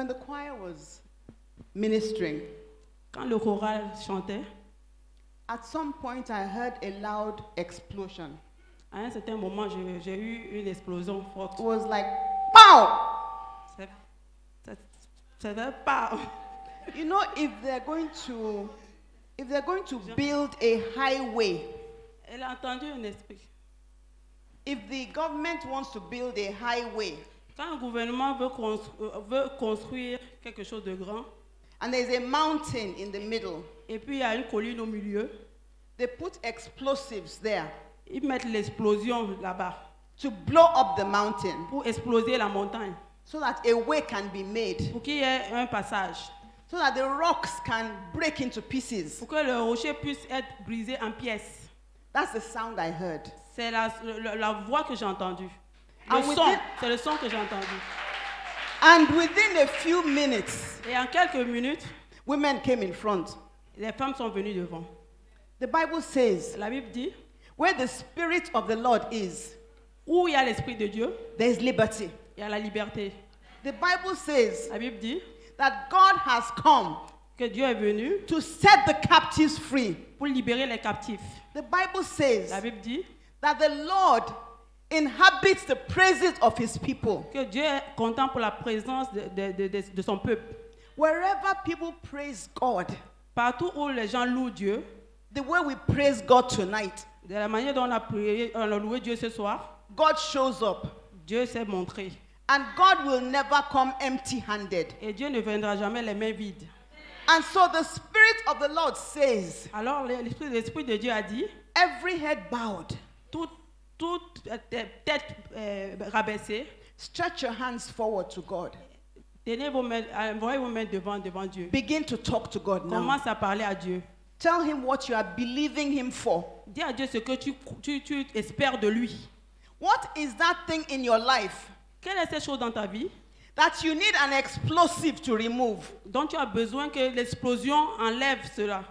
when the choir was ministering, Quand le choral chantait, at some point I heard a loud explosion. à un certain moment, j'ai eu une explosion forte. It was like, pow! Ça fait pas. You know, if they're going to build a highway, Elle a entendu un esprit. if the government wants to build a highway, Quand un gouvernement veut construire quelque chose de grand, and there's a mountain in the middle, et puis il y a une colline au milieu, they put explosives there ils mettent l'explosion là-bas to blow up the mountain pour exploser la montagne, so that a way can be made, pour qu'il y ait un passage, so that the rocks can break into pieces. pour que le rocher puisse être brisé en pièces. That's the sound I heard. C'est la voix que j'ai entendue. And Le son, c'est le son que j'ai entendu. And within a few minutes, Et en quelques minutes, women came in front. les femmes sont venues devant. The Bible says, La Bible dit, where the Spirit of the Lord is, où il y a l'Esprit de Dieu, there is liberty. il y a la liberté. The Bible says La Bible dit that God has come que Dieu est venu to set the captives free. pour libérer les captifs. The Bible says La Bible dit that the Lord inhabits the praises of his people. que Dieu est content pour la présence de son peuple. Wherever people praise God, Partout où les gens louent Dieu, the way we praise God tonight, de la manière dont on a prié, on a loué Dieu ce soir, God shows up. Dieu s'est montré. And God will never come empty-handed. Et Dieu ne viendra jamais les mains vides. And so the Spirit of the Lord says, Alors l'Esprit de Dieu a dit, every head bowed, toute tête rabaissée, stretch your hands forward to God. tenez vos mains, envoyez vos mains devant Dieu. Begin to talk to God now. Commence à parler à Dieu. Tell him what you are believing him for. Dis à Dieu ce que tu espères de lui. What is that thing in your life Quelle est cette chose dans ta vie that you need an explosive to remove? dont tu as besoin que l'explosion enlève cela?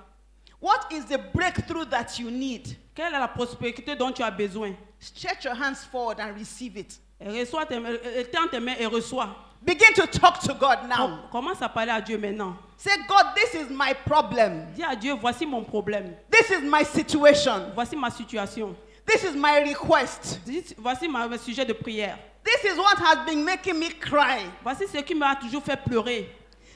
What is the breakthrough that you need? Quelle est la prospérité dont tu as besoin? Stretch your hands forward and receive it. Tends tes mains et reçois. Begin to talk to God now. Commence à parler à Dieu maintenant. Say, God, this is my problem. Dis à Dieu, voici mon problème. This is my situation. Voici ma situation. This is my request. Voici mon sujet de prière. This is what has been making me cry. Voici ce qui m'a toujours fait pleurer.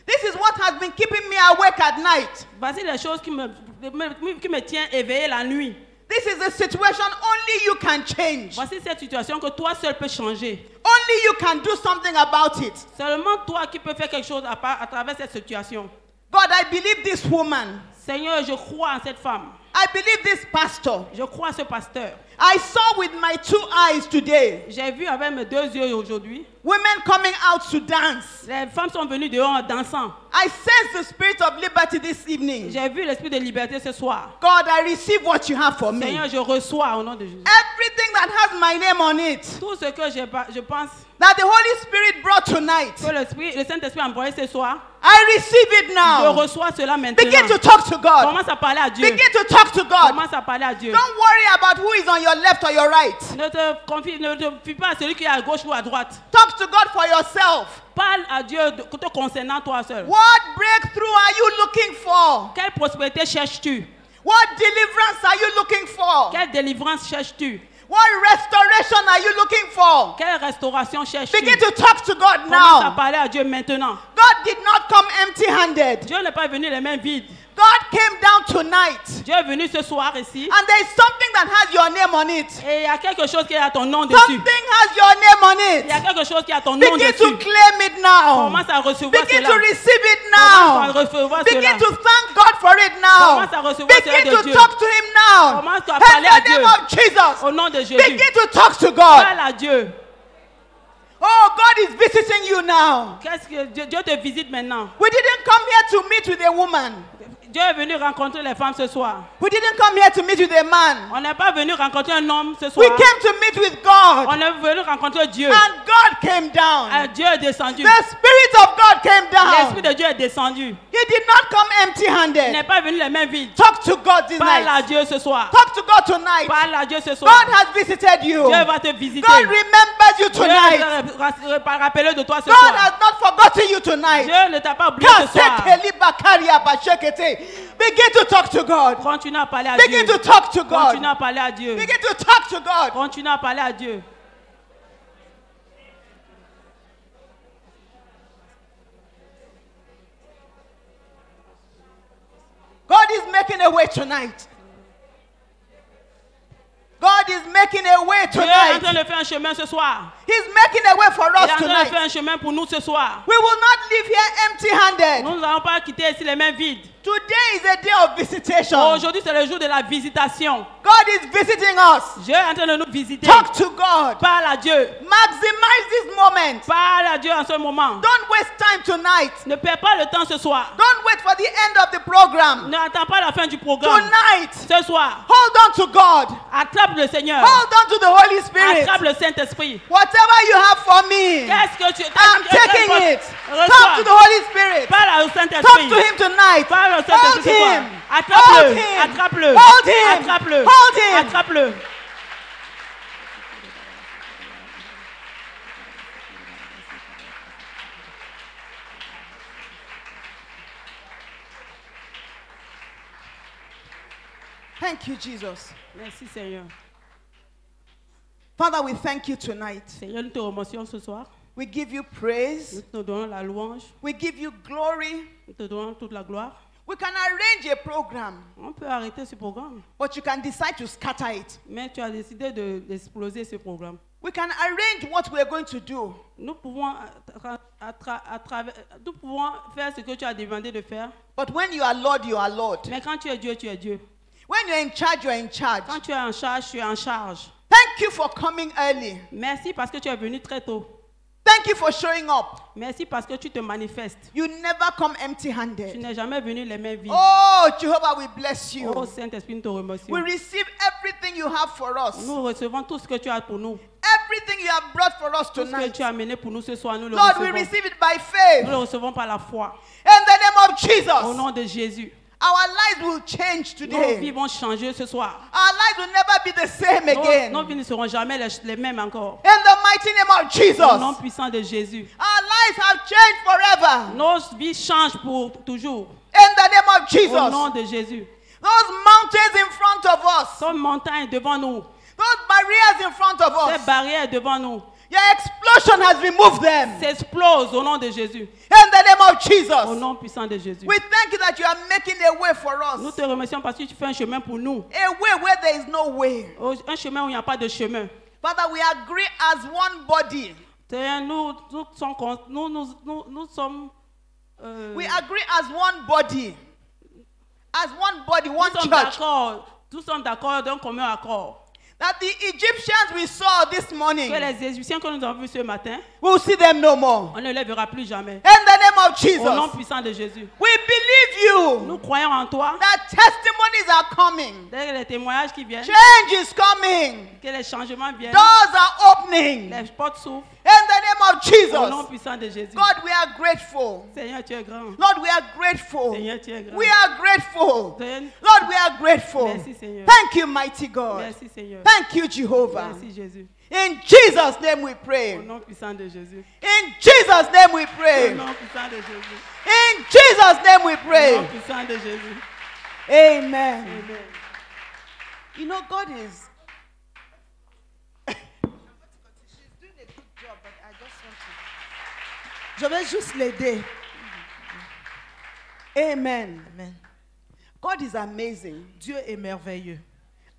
This is what has been keeping me awake at night. Voici les choses qui me tiennent éveillé la nuit. This is a situation only you can change. Voici cette situation que toi seul peux changer. Only you can do something about it. Seulement toi qui peux faire quelque chose à travers cette situation. God, I believe this woman. Seigneur, je crois en cette femme. I believe this pastor. Je crois en ce pasteur. I saw with my 2 eyes today J'ai vu avec mes 2 yeux aujourd'hui. women coming out to dance. Les femmes sont venues dehors en dansant. I sense the spirit of liberty this evening. J'ai vu l'esprit de liberté ce soir. God, I receive what you have for me. Seigneur, je reçois au nom de Jésus. Everything that has my name on it, Tout ce que je pense that the Holy Spirit brought tonight, que le Saint-Esprit a envoyé ce soir, I receive it je now. reçois cela maintenant. Begin to talk to God. Commence à parler à Dieu. Begin to talk to God. Commence à parler à Dieu. Don't worry about who is on your left or your right. Ne te fie pas à celui qui est à gauche ou à droite. Talk to God for yourself. Parle à Dieu te concernant toi seul. What breakthrough are you looking for? Quelle prospérité cherches-tu? What deliverance are you looking for? Quelle délivrance cherches-tu? What restoration are you looking for? Quelle restauration cherches-tu? Begin to talk to God Commence à now. parler à Dieu maintenant. God did not come empty-handed. Dieu n'est pas venu les mains vides. God came down tonight. Dieu est venu ce soir ici. And there is something that has your name on it. Et il y a quelque chose qui a ton nom dessus. Something has your name on Il y a it. quelque chose qui a ton nom Begin dessus. to claim it now. Commence à recevoir Begin cela. to receive it Commence à now. recevoir Begin cela. to thank God for it now. Commence à recevoir cela Begin de to Dieu. talk to Him now. Commence à In parler à the name Dieu. of Jesus. Au nom de Jésus. Begin to talk to God. Parle à Dieu. Oh, God is visiting you now. Qu'est-ce que Dieu te visite maintenant? We didn't come here to meet with a woman. Dieu est venu rencontrer les femmes ce soir. We didn't come here to meet with a man. On n'est pas venu rencontrer un homme ce We soir. came to meet with God. On est venu rencontrer Dieu. And God came down. Dieu est descendu. The Spirit of God came L'Esprit down. de Dieu est descendu. He did not come Il empty-handed. n'est pas venu les mains vides. Talk to God this Parle à night. Dieu ce soir. Talk to God tonight. Parle à Dieu ce soir. God has visited you. Dieu va te visiter. God remembers remembered you Dieu tonight. t'a rappelé de toi ce God soir. has not forgotten you tonight. Dieu ne t'a pas oublié ce soir. Begin to talk to God. Continue à parler à Begin Dieu. to talk to God. Continue à parler à Dieu. Begin to talk to God. Continue à parler à Dieu. God is making a way tonight. God is making a way Dieu est en train tonight. de faire un chemin ce soir. He's making a way for Il est us en train de faire tonight. un chemin pour nous ce soir. We will not leave here empty-handed. Nous n'allons pas quitter ici les mains vides. Today is a day of visitation. Aujourd'hui, c'est le jour de la visitation. God is visiting us. Dieu est en train de nous visiter. Talk to God. Parle à Dieu. Maximize this moment. Parle à Dieu en ce moment. Don't waste time tonight. Ne perds pas le temps ce soir. Don't wait for the end of the program. N'attends pas la fin du programme. Tonight, Ce soir, hold on to God. attrape le Seigneur. Hold on to the Holy Spirit. Attrape le Saint-Esprit. Whatever you have for me, Qu'est-ce que tu I'm taking it. Talk to the Reçois. Holy Spirit. Parle au Talk Saint-Esprit. to Him tonight. Parle au Hold Saint-Esprit ce soir. Him. Hold Attrape-le. Him. Attrape-le. Hold Him. Attrape-le. Hold Him. Attrape-le. Thank you, Jesus. Merci Seigneur. Father, we thank you tonight. Seigneur, nous te remercions ce soir. We give you praise. Nous te donnons la louange. We give you glory. Nous te donnons toute la gloire. We can arrange a program, On peut arrêter ce programme. but you can decide to scatter it. Mais tu as décidé d'exploser ce programme. We can arrange what we're going to do. Nous pouvons, nous pouvons faire ce que tu as demandé de faire. But when you are Lord, you are Lord. Mais quand tu es Dieu, tu es Dieu. When you're in charge, you're in charge. Quand tu es en charge, tu es en charge. Thank you for coming early. Merci parce que tu es venu très tôt. Thank you for showing up. Merci parce que tu te manifestes. You never come Tu empty-handed. n'es jamais venu les mains vides. Oh, Jehovah, we bless Oh you. Saint-Esprit, nous te remercions. We receive everything you have for us. Nous recevons tout ce que tu as pour nous. Everything you have brought for us Tout ce que tonight. tu as amené pour nous ce soir, nous le Lord, we recevons. receive it by faith. Nous le recevons par la foi. In the name of Au Jesus, nom de Jésus. our lives will change Nos today. vies vont changer ce soir. Our lives will never be the same again. Nos vies ne seront jamais les mêmes encore. In the mighty name of Au nom Jesus, puissant de Jésus. our lives have changed forever. Nos vies changent pour toujours. In the name of Au nom Jesus, de Jésus. those mountains in front of us, Cette montagne devant nous. those barriers in front of Ces us, barrières devant nous. your explosion has removed them. S'explosent au nom de Jésus. In the name of Au Jesus, nom puissant de Jésus. we thank you that you are making a way for Nous us. te remercions parce que tu fais un chemin pour nous. A way where there is no way. Un chemin où il n'y a pas de chemin. Father, we agree as one body. Seigneur, nous sommes We agree as one body. As one body, one nous sommes church. d'accord. Nous sommes d'accord d'un commun accord. That the Egyptians we saw this morning, Que les Égyptiens que nous avons vus ce matin, we'll see them no more. on ne les verra plus jamais. In the name of Au nom Jesus, puissant de Jésus. we believe you Nous croyons en toi. that testimonies are coming. Dès les témoignages qui viennent, Change is coming. que les changements viennent, Doors are opening. les portes s'ouvrent. In the name of Au nom Jesus, puissant de Jésus. God, we are grateful. Seigneur, tu es grand. Lord, we are grateful. Seigneur, tu es grand. We are grateful. Seigneur, Lord, we are grateful. merci Seigneur. Thank you, mighty God. Merci Seigneur. Thank you, Jehovah. Merci Jésus. In Jesus' name we pray. Au nom puissant de Jésus. In Jesus' name we Au pray. nom puissant de Jésus. In Jesus' name we Au nom pray. puissant de Jésus. Amen. Amen. You know, God is. She's doing a good job, but I just want to. Je vais juste l'aider. Amen. Amen. God is amazing. Dieu est merveilleux.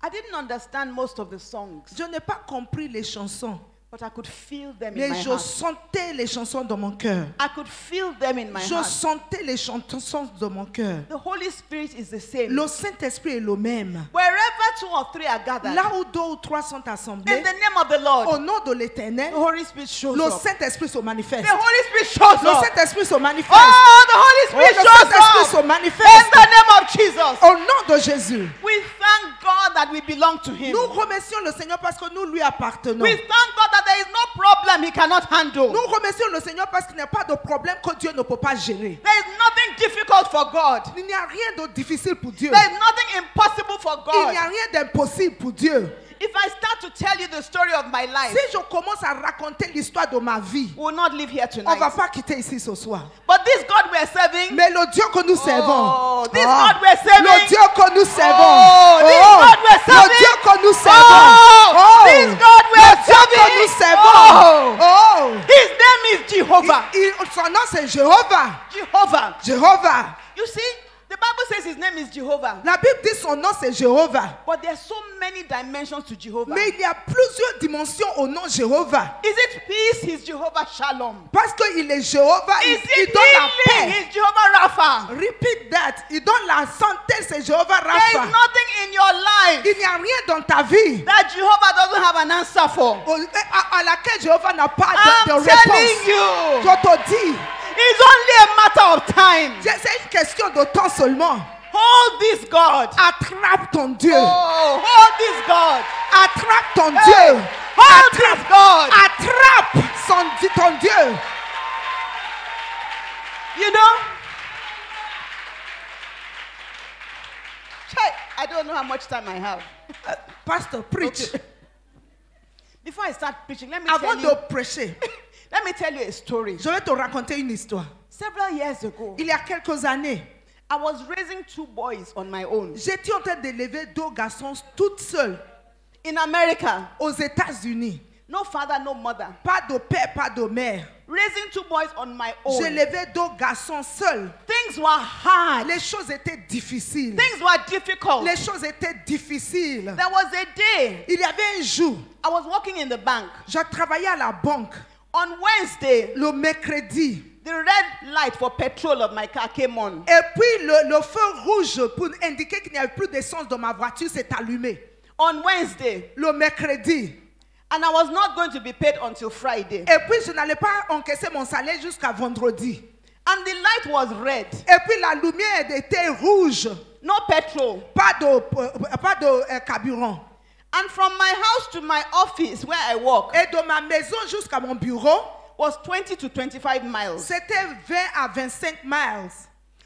I didn't understand most of the songs, Je n'ai pas compris les chansons, but I could feel them in mais my je heart. sentais les chansons dans mon cœur. I could feel them in my Je heart. sentais les chansons de mon cœur. The Holy Spirit is the same. Le Saint-Esprit est le même. Wherever two or three are gathered, Là où deux ou trois sont in assemblés, the name of the au Lord, nom de the l'Éternel, Holy Spirit shows le up. Saint-Esprit se manifeste. The Holy Spirit shows Le up. Saint-Esprit se manifeste. Oh, the Holy Oh, Spirit le shows Saint-Esprit up. se In manifeste. the name of Jesus. Au nom de Jésus. We thank God that we belong to Him. Nous remercions le Seigneur parce que nous lui appartenons. We thank God that there is no problem He cannot handle. Nous remercions le Seigneur parce qu'il n'y a pas de problème que Dieu ne peut pas gérer. There is nothing difficult for God. Il n'y a rien de difficile pour Dieu. There is nothing impossible for Il n'y God. a rien d'impossible pour Dieu. If I start to tell you the story of my life, Si je commence à raconter l'histoire de ma vie, we will not live here on ne va tonight. pas quitter ici ce soir. But this God we're serving, Mais le Dieu que nous servons, this God we're serving, le Dieu que nous servons, Oh, this God we're le serving. Dieu que nous servons, This God we're le Dieu que serving, nous servons, oh, His name is Jehovah. son nom c'est Jéhovah. Jehovah. Jéhovah. You see, the Bible says His name is Jehovah. La Bible dit son nom c'est Jéhovah. But there are so many dimensions to Jehovah. Mais il y a plusieurs dimensions au nom Jéhovah. Is it peace? He's Jehovah Shalom. Parce qu'il est Jéhovah, Is il it donne la healing? paix. He's Jehovah Rapha. Repeat that. Il donne la santé, c'est Jéhovah There is Rapha. nothing in your life Il n'y a rien dans ta vie that Jehovah doesn't have an answer for. à laquelle Jéhovah n'a pas de I'm réponse. telling you, Je te dis, it's only a matter of time. c'est une question de temps seulement. Hold this God. Attrape ton Dieu. Oh, hold this God. Attrape ton Hey, Dieu. hold this God. Attrape ton Dieu. You know? Chai, I don't know how much time I have. Pasteur, preach. Okay. Before I start preaching, let me Avant tell de you. prêcher, Let me tell you a story. je vais te raconter une histoire. Several years ago, Il y a quelques années, I was raising 2 boys on my own. j'étais en train d'élever 2 garçons toute seule In America, aux États-Unis. no father, no mother. Pas de père, pas de mère. Raising 2 boys on my own. J'élevais 2 garçons seuls. Things were hard. Les choses étaient difficiles. Things were difficult. Les choses étaient difficiles. There was a day Il y avait un jour, I was working in the bank. je travaillais à la banque. On Wednesday, Le mercredi. the red light for petrol of my car came on. Et puis le feu rouge pour indiquer qu'il n'y avait plus d'essence dans ma voiture s'est allumé. On Wednesday. Le mercredi. And I was not going to be paid until Friday. Et puis je n'allais pas encaisser mon salaire jusqu'à vendredi. And the light was red. Et puis la lumière était rouge. No petrol. Pas de carburant. And from my house to my office where I work Et de ma maison jusqu'à mon bureau, was 20 to 25 miles. c'était 20 à 25 miles.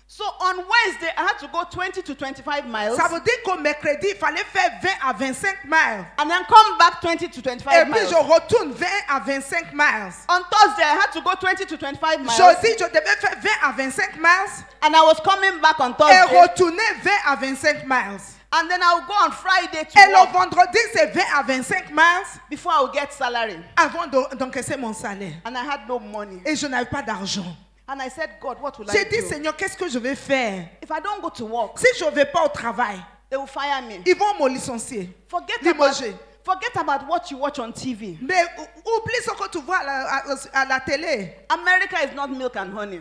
So on Wednesday, I had to go 20 to 25 miles Ça veut dire qu'au mercredi, il fallait faire 20 à 25 miles. and then come back 20 to 25 Et puis miles. je retourne 20 à 25 miles. On Thursday, I had to go 20 to 25 miles Jeudi, je devais faire 20 à 25 miles and I was coming back on et Thursday. retourner 20 à 25 miles. And then I would go on Friday to Et le work vendredi, c'est 20 à 25 miles before I would get salary. avant d'encaisser mon salaire. And I had no money. Et je n'avais pas d'argent. And I said, God, what will I J'ai dit, do? Seigneur, qu'est-ce que je vais faire? If I don't go to work, Si je ne vais pas au travail, they will fire me. ils vont me licencier. Forget about what you watch on TV. Mais oublie ce que tu vois à la télé. America is not milk and honey.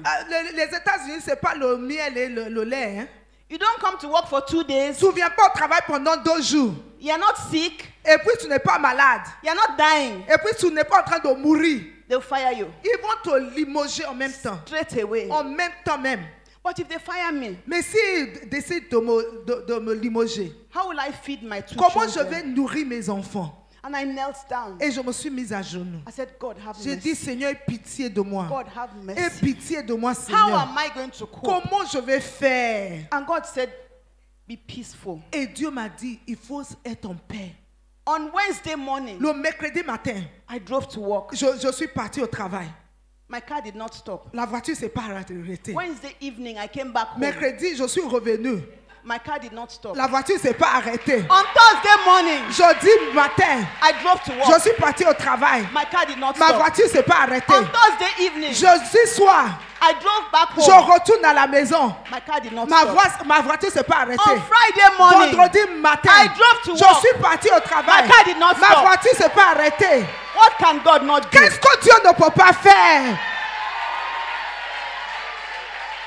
Les États-Unis, ce n'est pas le miel et le lait. Hein. You don't come to work for 2 days. Tu ne viens pas au travail pendant 2 jours. You're not sick. Et puis tu n'es pas malade. You're not dying. Et puis tu n'es pas en train de mourir. They'll fire you Ils vont te limoger en même temps. straight away. En même temps même. But if they fire me, Mais s'ils décident de me limoger, how will I feed my 2 comment je children? vais nourrir mes enfants? And I knelt down. Et je me suis mise à genoux. I said, God, have J'ai dit, mercy. Seigneur, aie pitié de moi. God, have Aie mercy. pitié de moi, How Seigneur. am I going to cope? Comment je vais faire? And God said, be peaceful. Et Dieu m'a dit, il faut être en paix. On Wednesday morning, Le mercredi matin, I drove to work. je suis parti au travail. My car did not stop. La voiture s'est pas arrêtée. Wednesday evening, I came back home. Mercredi, je suis revenu. My car did not stop. La voiture s'est pas arrêtée. On Thursday morning, Jeudi matin, I drove to je work. suis parti au travail. My car did not Ma stop. voiture s'est pas arrêtée. On Thursday evening, Jeudi soir, I drove back je home. retourne à la maison. My car did not Ma stop. voiture s'est pas arrêtée. On Friday morning, Vendredi matin, I drove to je work. suis parti au travail. My car did not Ma stop. voiture s'est pas arrêtée. what can God not do? Qu'est-ce que Dieu ne peut pas faire?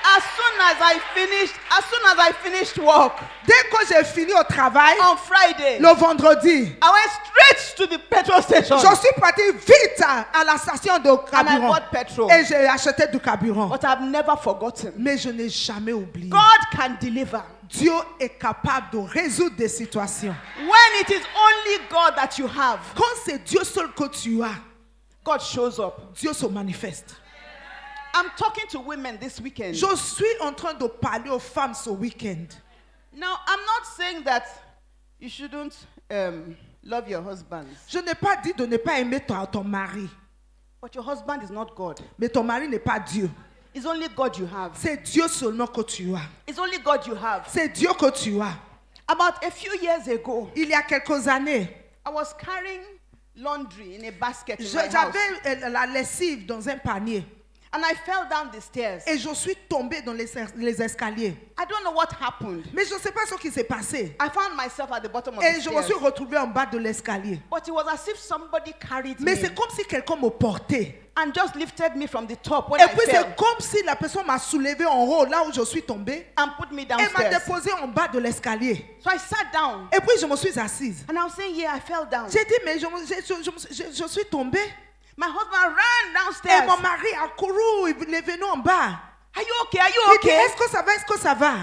As soon as I finished work Dès que j'ai fini au travail, on Friday, le vendredi, I went straight to the petrol station je suis parti vite à la station de and I carburant. bought petrol. Et j'ai acheté du carburant. But I've never forgotten. Mais je n'ai jamais oublié. God can deliver. Dieu est capable de résoudre des situations. When it is only God that you have, Quand c'est Dieu seul que tu as, God shows up. Dieu se manifeste. I'm talking to women this weekend. Je suis en train de parler aux femmes ce week-end. Now, I'm not saying that you shouldn't love your husbands. Je n'ai pas dit de ne pas aimer ton mari. But your husband is not God. Mais ton mari n'est pas Dieu. It's only God you have. C'est Dieu seulement que tu as. It's only God you have. C'est Dieu que tu as. About a few years ago, Il y a quelques années, I was carrying laundry in a basket in my house. j'avais la lessive dans un panier. And I fell down the stairs. Et je suis tombée dans les escaliers. I don't know what happened. Mais je ne sais pas ce qui s'est passé. I found myself at the bottom of Et the je me stairs. suis retrouvée en bas de l'escalier. But it was as if somebody carried Mais me c'est comme si quelqu'un me portait. and just lifted me from the top when Et I puis fell c'est comme si la personne m'a soulevée en haut, là où je suis tombée. and put me Et m'a downstairs. déposée en bas de l'escalier. So I sat down Et puis je me suis assise. and I was saying, yeah, I fell down. J'ai dit, mais je suis tombée. My husband ran Et downstairs. mon mari a couru, il est venu en bas. Are you okay? Are you Il dit, okay? est-ce que ça va? Est-ce que ça va?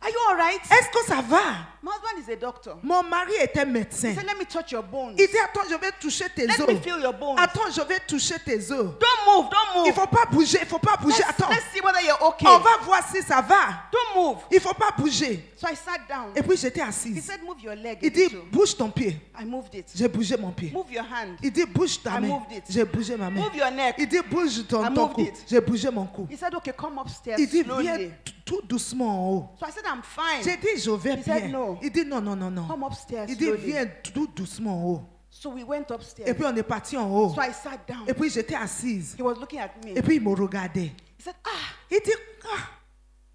Are you all right? Est-ce que ça va? My husband is a doctor. Mon mari était He médecin. said, let me touch your bones. Il dit, attends, je vais toucher tes Let os. me feel your bones. Attends, je vais toucher tes os. Don't move, don't Il move. ne faut pas bouger, il ne faut pas bouger. Attends, Let's see whether you're okay. on va voir si ça va. Don't move. Il ne faut pas bouger. So I sat down. Et puis j'étais He assise. said, move your leg. a Il dit, little. bouge ton pied. I moved it. J'ai bougé mon pied. Move your hand. Il dit, bouge ta I main. moved it. J'ai bougé ma main. Move your neck. Il dit, bouge ton I ton moved cou. it. J'ai bougé mon cou. He said, okay, come upstairs Il dit, viens slowly. tout doucement en haut. So I said, I'm fine. J'ai dit, je vais He said, bien. no. Il dit, non, non, non, non. Come upstairs Il dit, slowly. viens tout doucement en haut. So we went upstairs. Et puis on est parti en haut. So I sat down. Et puis j'étais assise. He was looking at me. Et puis il me regardait. He said, ah, Il dit, ah,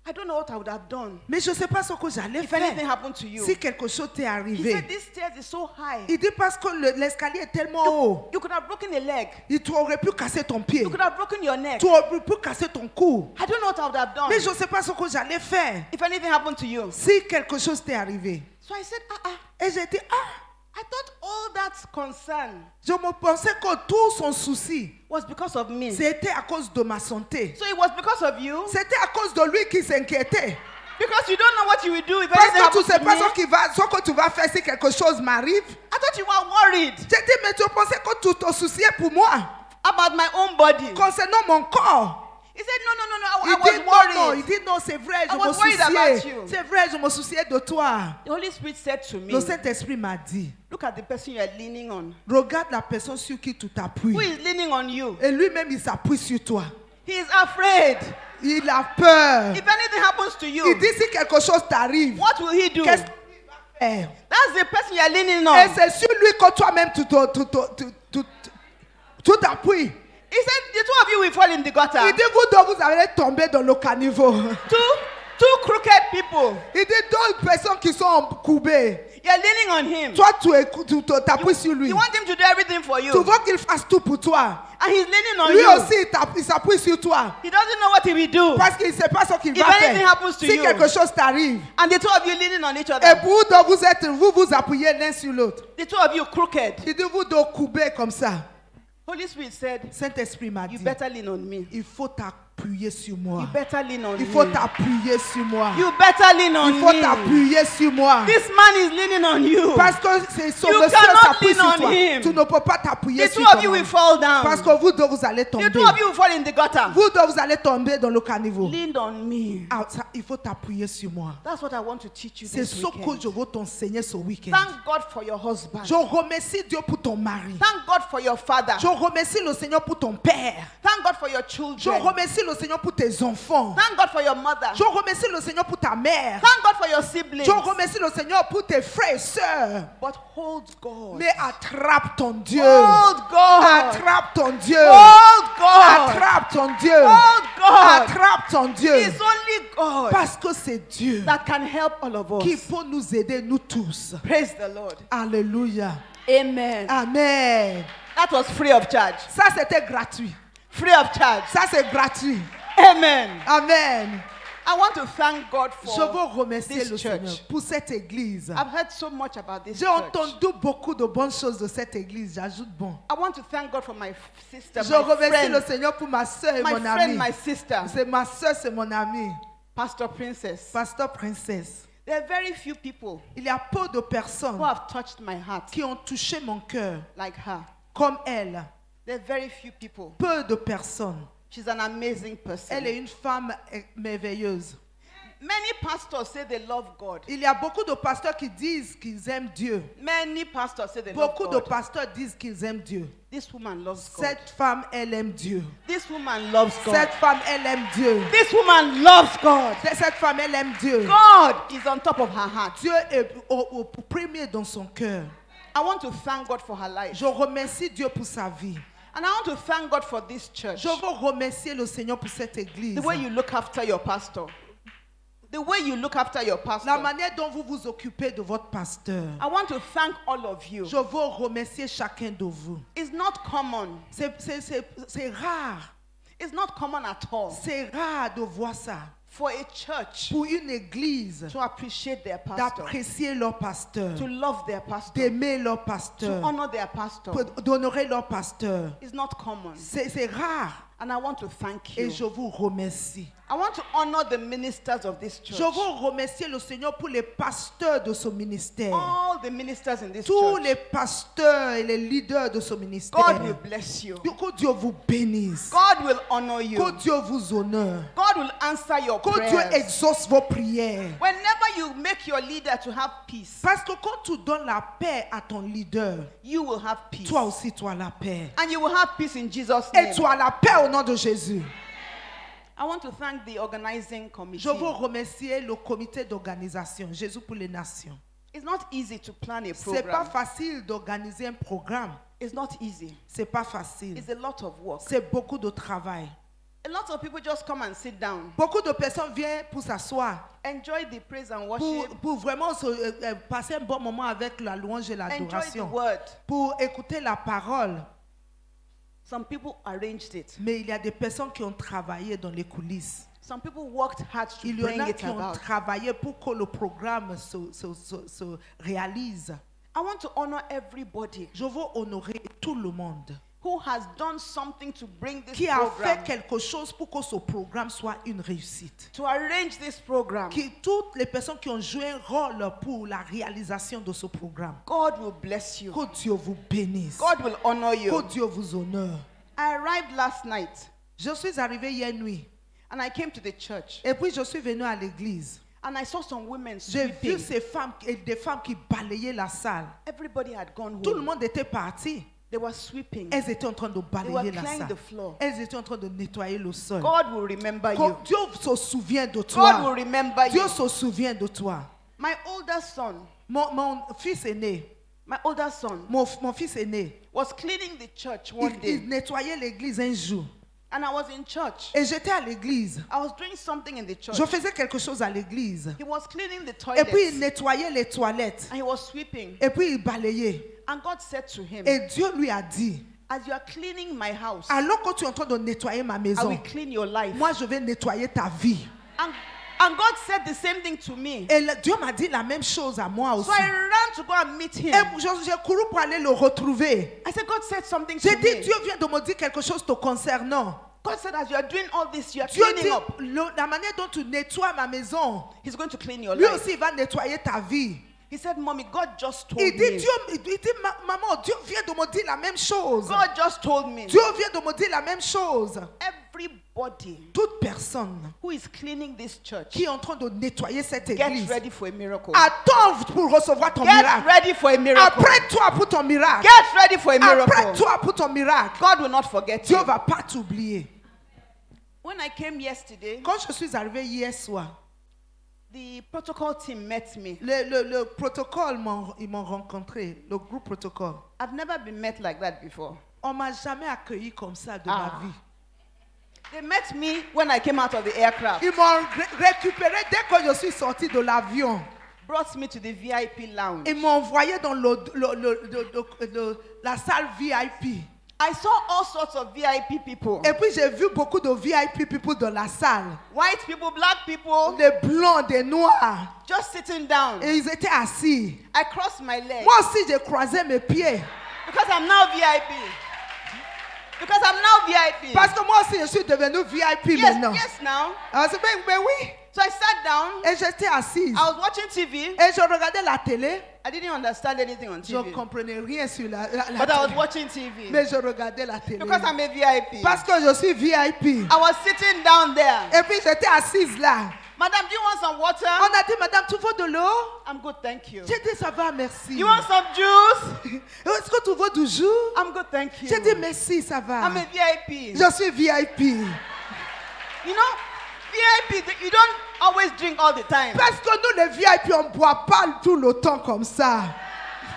I don't know what I would have done mais je ne sais pas ce que j'allais if anything faire happened to you. si quelque chose t'est He arrivé. said, this stairs is so high. Il dit, parce que l'escalier est tellement haut. You could have broken a leg. Tu aurais pu casser ton pied. You could have broken your neck. Tu aurais pu casser ton cou. I don't know what I would have done Mais je ne sais pas ce que j'allais faire if anything happened to you. si quelque chose t'est arrivé. So I said, Et j'ai dit, ah, I thought all that concern je me pensais que tout son souci, was because of me. c'était à cause de ma santé. So it was because of you? C'était à cause de lui qui s'inquiétait. Because you don't know what you will do if Parce anything que tu happens ne sais to pas me? ce que tu vas faire si quelque chose m'arrive. I thought you were worried J'ai dit, mais tu pensais que tout ton souci est pour moi. about my own body. Concernant mon corps. He said, no, Il I dit was non, non. worried. Il dit non, c'est vrai, je I me was worried about souciais. you. C'est vrai, je me souciais de toi. The Holy Spirit said to me, Le Saint-Esprit m'a dit, look at the person you are leaning on. regarde la personne sur qui tu Who t'appuies. is leaning on you? Et lui-même, il s'appuie sur toi. He is afraid. Il a peur. If anything happens to you, Il dit si quelque chose t'arrive, what will he do? qu'est-ce qu'il va faire? That's the person you are leaning Et on. c'est sur lui que toi-même tu t'appuies. He said, the two of you will fall in the gutter. Il dit vous deux, vous allez tomber dans le caniveau. Two crooked people. Il dit deux personnes qui sont courbées. You are leaning on him. Toi, tu t'appuies sur lui. You want him to do everything for you. Tu veux qu'il fasse tout pour toi. And he's leaning on Lui you. aussi, il s'appuie sur toi. He doesn't know what he will do. Parce qu'il ne sait pas ce qu'il If va anything faire. happens to Si you. quelque chose t'arrive. And the two of you leaning on each Et other. vous deux, vous appuyez l'un sur l'autre. The two of you crooked. Il dit vous deux courbés comme ça. Holy Spirit said, Saint-Esprit m'a you dit, better lean on me. il faut t'appuyer sur moi. You better lean on Il faut me. t'appuyer sur moi. You better lean on Il faut me. t'appuyer sur moi. This man is leaning on you. Parce que c'est son You monsieur cannot s'appuie lean sur on toi. him. Tu ne peux pas t'appuyer The sur two of toi. you will fall down. Parce que vous deux, vous allez tomber. The two of you will fall in the gutter. Vous deux, vous allez tomber dans le caniveau. Lean on me. Ah, ça, il faut t'appuyer sur moi. That's what I want to teach you C'est this ce que weekend. je veux t'enseigner ce week-end. Thank God for your husband. Je remercie Dieu pour ton mari. Thank God for your father. Je remercie le Seigneur pour ton père. Thank God for your Je children. remercie le Seigneur pour tes enfants. Thank God for your mother. Je remercie le Seigneur pour ta mère. Thank God for your siblings. Je remercie le Seigneur pour tes frères et sœurs. But hold God. Mais attrape ton Dieu. Hold God. Attrape ton Dieu. Hold God. Attrape ton Dieu. Hold God. Attrape ton Dieu. It's only God Parce que c'est Dieu that can help all of qui us. peut nous aider, nous tous. Praise the Lord. Alléluia. Amen. Amen. That was free of charge. Ça, c'était gratuit. Free of charge. Ça, c'est gratuit. Amen. Amen. I want to thank God Je for veux remercier this le church. Seigneur pour cette église. I've heard so much about this J'ai church. entendu beaucoup de bonnes choses de cette église. J'ajoute bon. I want to thank God for my sister, Je my remercie le friend, Seigneur pour ma soeur et my mon friend, ami. my sister, C'est ma soeur, c'est mon ami. Pastor Princess. Pasteur Princesse. There are very few people Il y a peu de personnes who have touched my heart qui ont touché mon cœur like her. comme elle. There are very few people. Peu de personnes. She's an amazing person. Elle est une femme merveilleuse. Many pastors say they love God. Il y a beaucoup de pasteurs qui disent qu'ils aiment Dieu. Many pastors say they Beaucoup love de God. pasteurs disent qu'ils aiment Dieu. This woman loves God. Cette femme, elle aime Dieu. This woman loves God. Cette femme, elle aime Dieu. This woman loves God. Cette femme, elle aime Dieu. God is on top of her heart. Dieu est au premier dans son cœur. I want to thank God for her life. Je remercie Dieu pour sa vie. And I want to thank God for this church. Je veux remercier le Seigneur pour cette église. The way you look after your pastor. The way you look after your pastor. La manière dont vous vous occupez de votre pasteur. I want to thank all of you. Je veux remercier chacun de vous. It's not common. C'est rare. It's not common at all C'est rare de voir ça. for a church Pour une église, to appreciate their pastor, d'apprécier leur pasteur, to love their pastor, d'aimer leur to pasteur, honor their pastor. d'honorer leur pasteur. It's not common. C'est rare. And I want to thank Et you. je vous remercie. I want to honor the ministers of this church. Je veux remercier le Seigneur pour les pasteurs de ce ministère. All the ministers in this Tous church. les pasteurs et les leaders de ce ministère. God will bless you. Que Dieu vous bénisse. God will honor you. Que Dieu vous honore. God will answer your Que Dieu prayers. exauce vos prières. Whenever you make your leader to have peace, Parce que quand tu donnes la paix à ton leader, you will have peace. toi aussi tu as la paix. And you will have peace in Jesus' Et name. tu as la paix au nom de Jésus. I want to thank the organizing committee. Je veux remercier le comité d'organisation, Jésus pour les nations. It's not easy to plan a C'est pas program. facile d'organiser un programme. It's not easy. C'est pas facile. It's a lot of work. C'est beaucoup de travail. A lot of people just come and sit down, Beaucoup de personnes viennent pour s'asseoir, enjoy the praise and worship, pour vraiment passer un bon moment avec la louange et enjoy the l'adoration, word. pour écouter la parole. Some people arranged it. Mais il y a des personnes qui ont travaillé dans les coulisses. Some people worked hard to Il y bring en a it qui ont about. travaillé pour que le programme se réalise. I want to honor everybody Je veux honorer tout le monde who has done something to bring this qui a fait program, quelque chose pour que ce programme soit une réussite. to arrange this program. Toutes les personnes qui ont joué un rôle pour la réalisation de ce programme. God will bless you. Que Dieu vous bénisse. God will honor you. Que Dieu vous honore. I arrived last night Je suis arrivée hier nuit and I came to the church et puis je suis venue à l'église. and I saw some women J'ai vu sweeping. ces femmes, des femmes qui balayaient la salle. Everybody had gone Tout le home. monde était parti. They were sweeping. Elles étaient en train de They were balayer la clearing salle. the floor. Elles étaient en train de nettoyer le sol. God will remember Quand you. Dieu se souvient de God will toi. remember Dieu you. se souvient de toi. My older son, Mon fils aîné, my older son mon fils aîné, was cleaning the church one il day nettoyait l'église un jour. and I was in church. Et j'étais à l'église. I was doing something in the church. Je faisais quelque chose à l'église. He was cleaning the Et puis il toilet nettoyait les toilettes. and he was sweeping. Et puis il balayait. And God said to him, Et Dieu lui a dit, as you are cleaning my house, alors que tu es en train de nettoyer ma I maison, will clean your life. moi je vais nettoyer ta vie. And God said the same thing to me. Et Dieu m'a dit la même chose à moi aussi. So I ran to go and meet him. Et j'ai couru pour aller le retrouver. I said, God said something to J'ai dit, me. Dieu vient de me dire quelque chose te concernant. God said, as you are doing all this, you are Dieu cleaning dit, up. la manière dont tu nettoies ma maison, He's going to clean your lui life. aussi il va nettoyer ta vie. He said, Mommy, God just told Il me. dit, maman, Dieu vient de me dire la même chose. God just told me. Dieu vient de me dire la même chose. Everybody Toute personne who is cleaning this church, qui est en train de nettoyer cette get église, ready for a miracle. attends pour recevoir ton Get miracle. ready for a miracle. Apprête-toi pour ton miracle. Get ready for a miracle. Apprête-toi pour ton miracle. God will not forget Dieu you. va pas t'oublier. When I came yesterday, Quand je suis arrivée hier soir, the protocol team met me. le protocole, ils m'ont rencontré, le groupe protocole. I've never been met like that before. On m'a jamais accueilli comme ça de Ah. ma vie. They met me when I came out of the aircraft, Ils m'ont récupéré dès que je suis sortie de l'avion. brought me to the VIP lounge. Ils m'ont envoyé dans la salle VIP. I saw all sorts of VIP people. Et puis j'ai vu beaucoup de VIP people dans la salle. White people, black people, Des blancs, des noirs. just sitting down. Et ils étaient assis. I crossed my legs Moi aussi, j'ai croisé mes pieds. because I'm now VIP. Because I'm now VIP. Parce que moi aussi, je suis devenue VIP Yes, maintenant. yes, now. Ah, c'est bien, ben oui. So I sat down. Et j'étais assise. I was watching TV. Et je regardais la télé. I didn't understand anything on Je TV, ne comprenais rien sur la but I was télé. watching TV Mais je regardais la télé. because I'm a VIP. Parce que je suis VIP. I was sitting down there. Et puis j'étais assise là. Madam, do you want some water? On a dit, madame, tu veux de l'eau? I'm good, thank you. J'ai dit, ça va, merci. You want some juice? Est-ce que tu veux du jus? I'm good, thank you. J'ai dit, merci, ça va. I'm a VIP. Je suis VIP. You know, VIP, you don't always drink all the time. Parce que nous, les VIP, on ne boit pas tout le temps comme ça.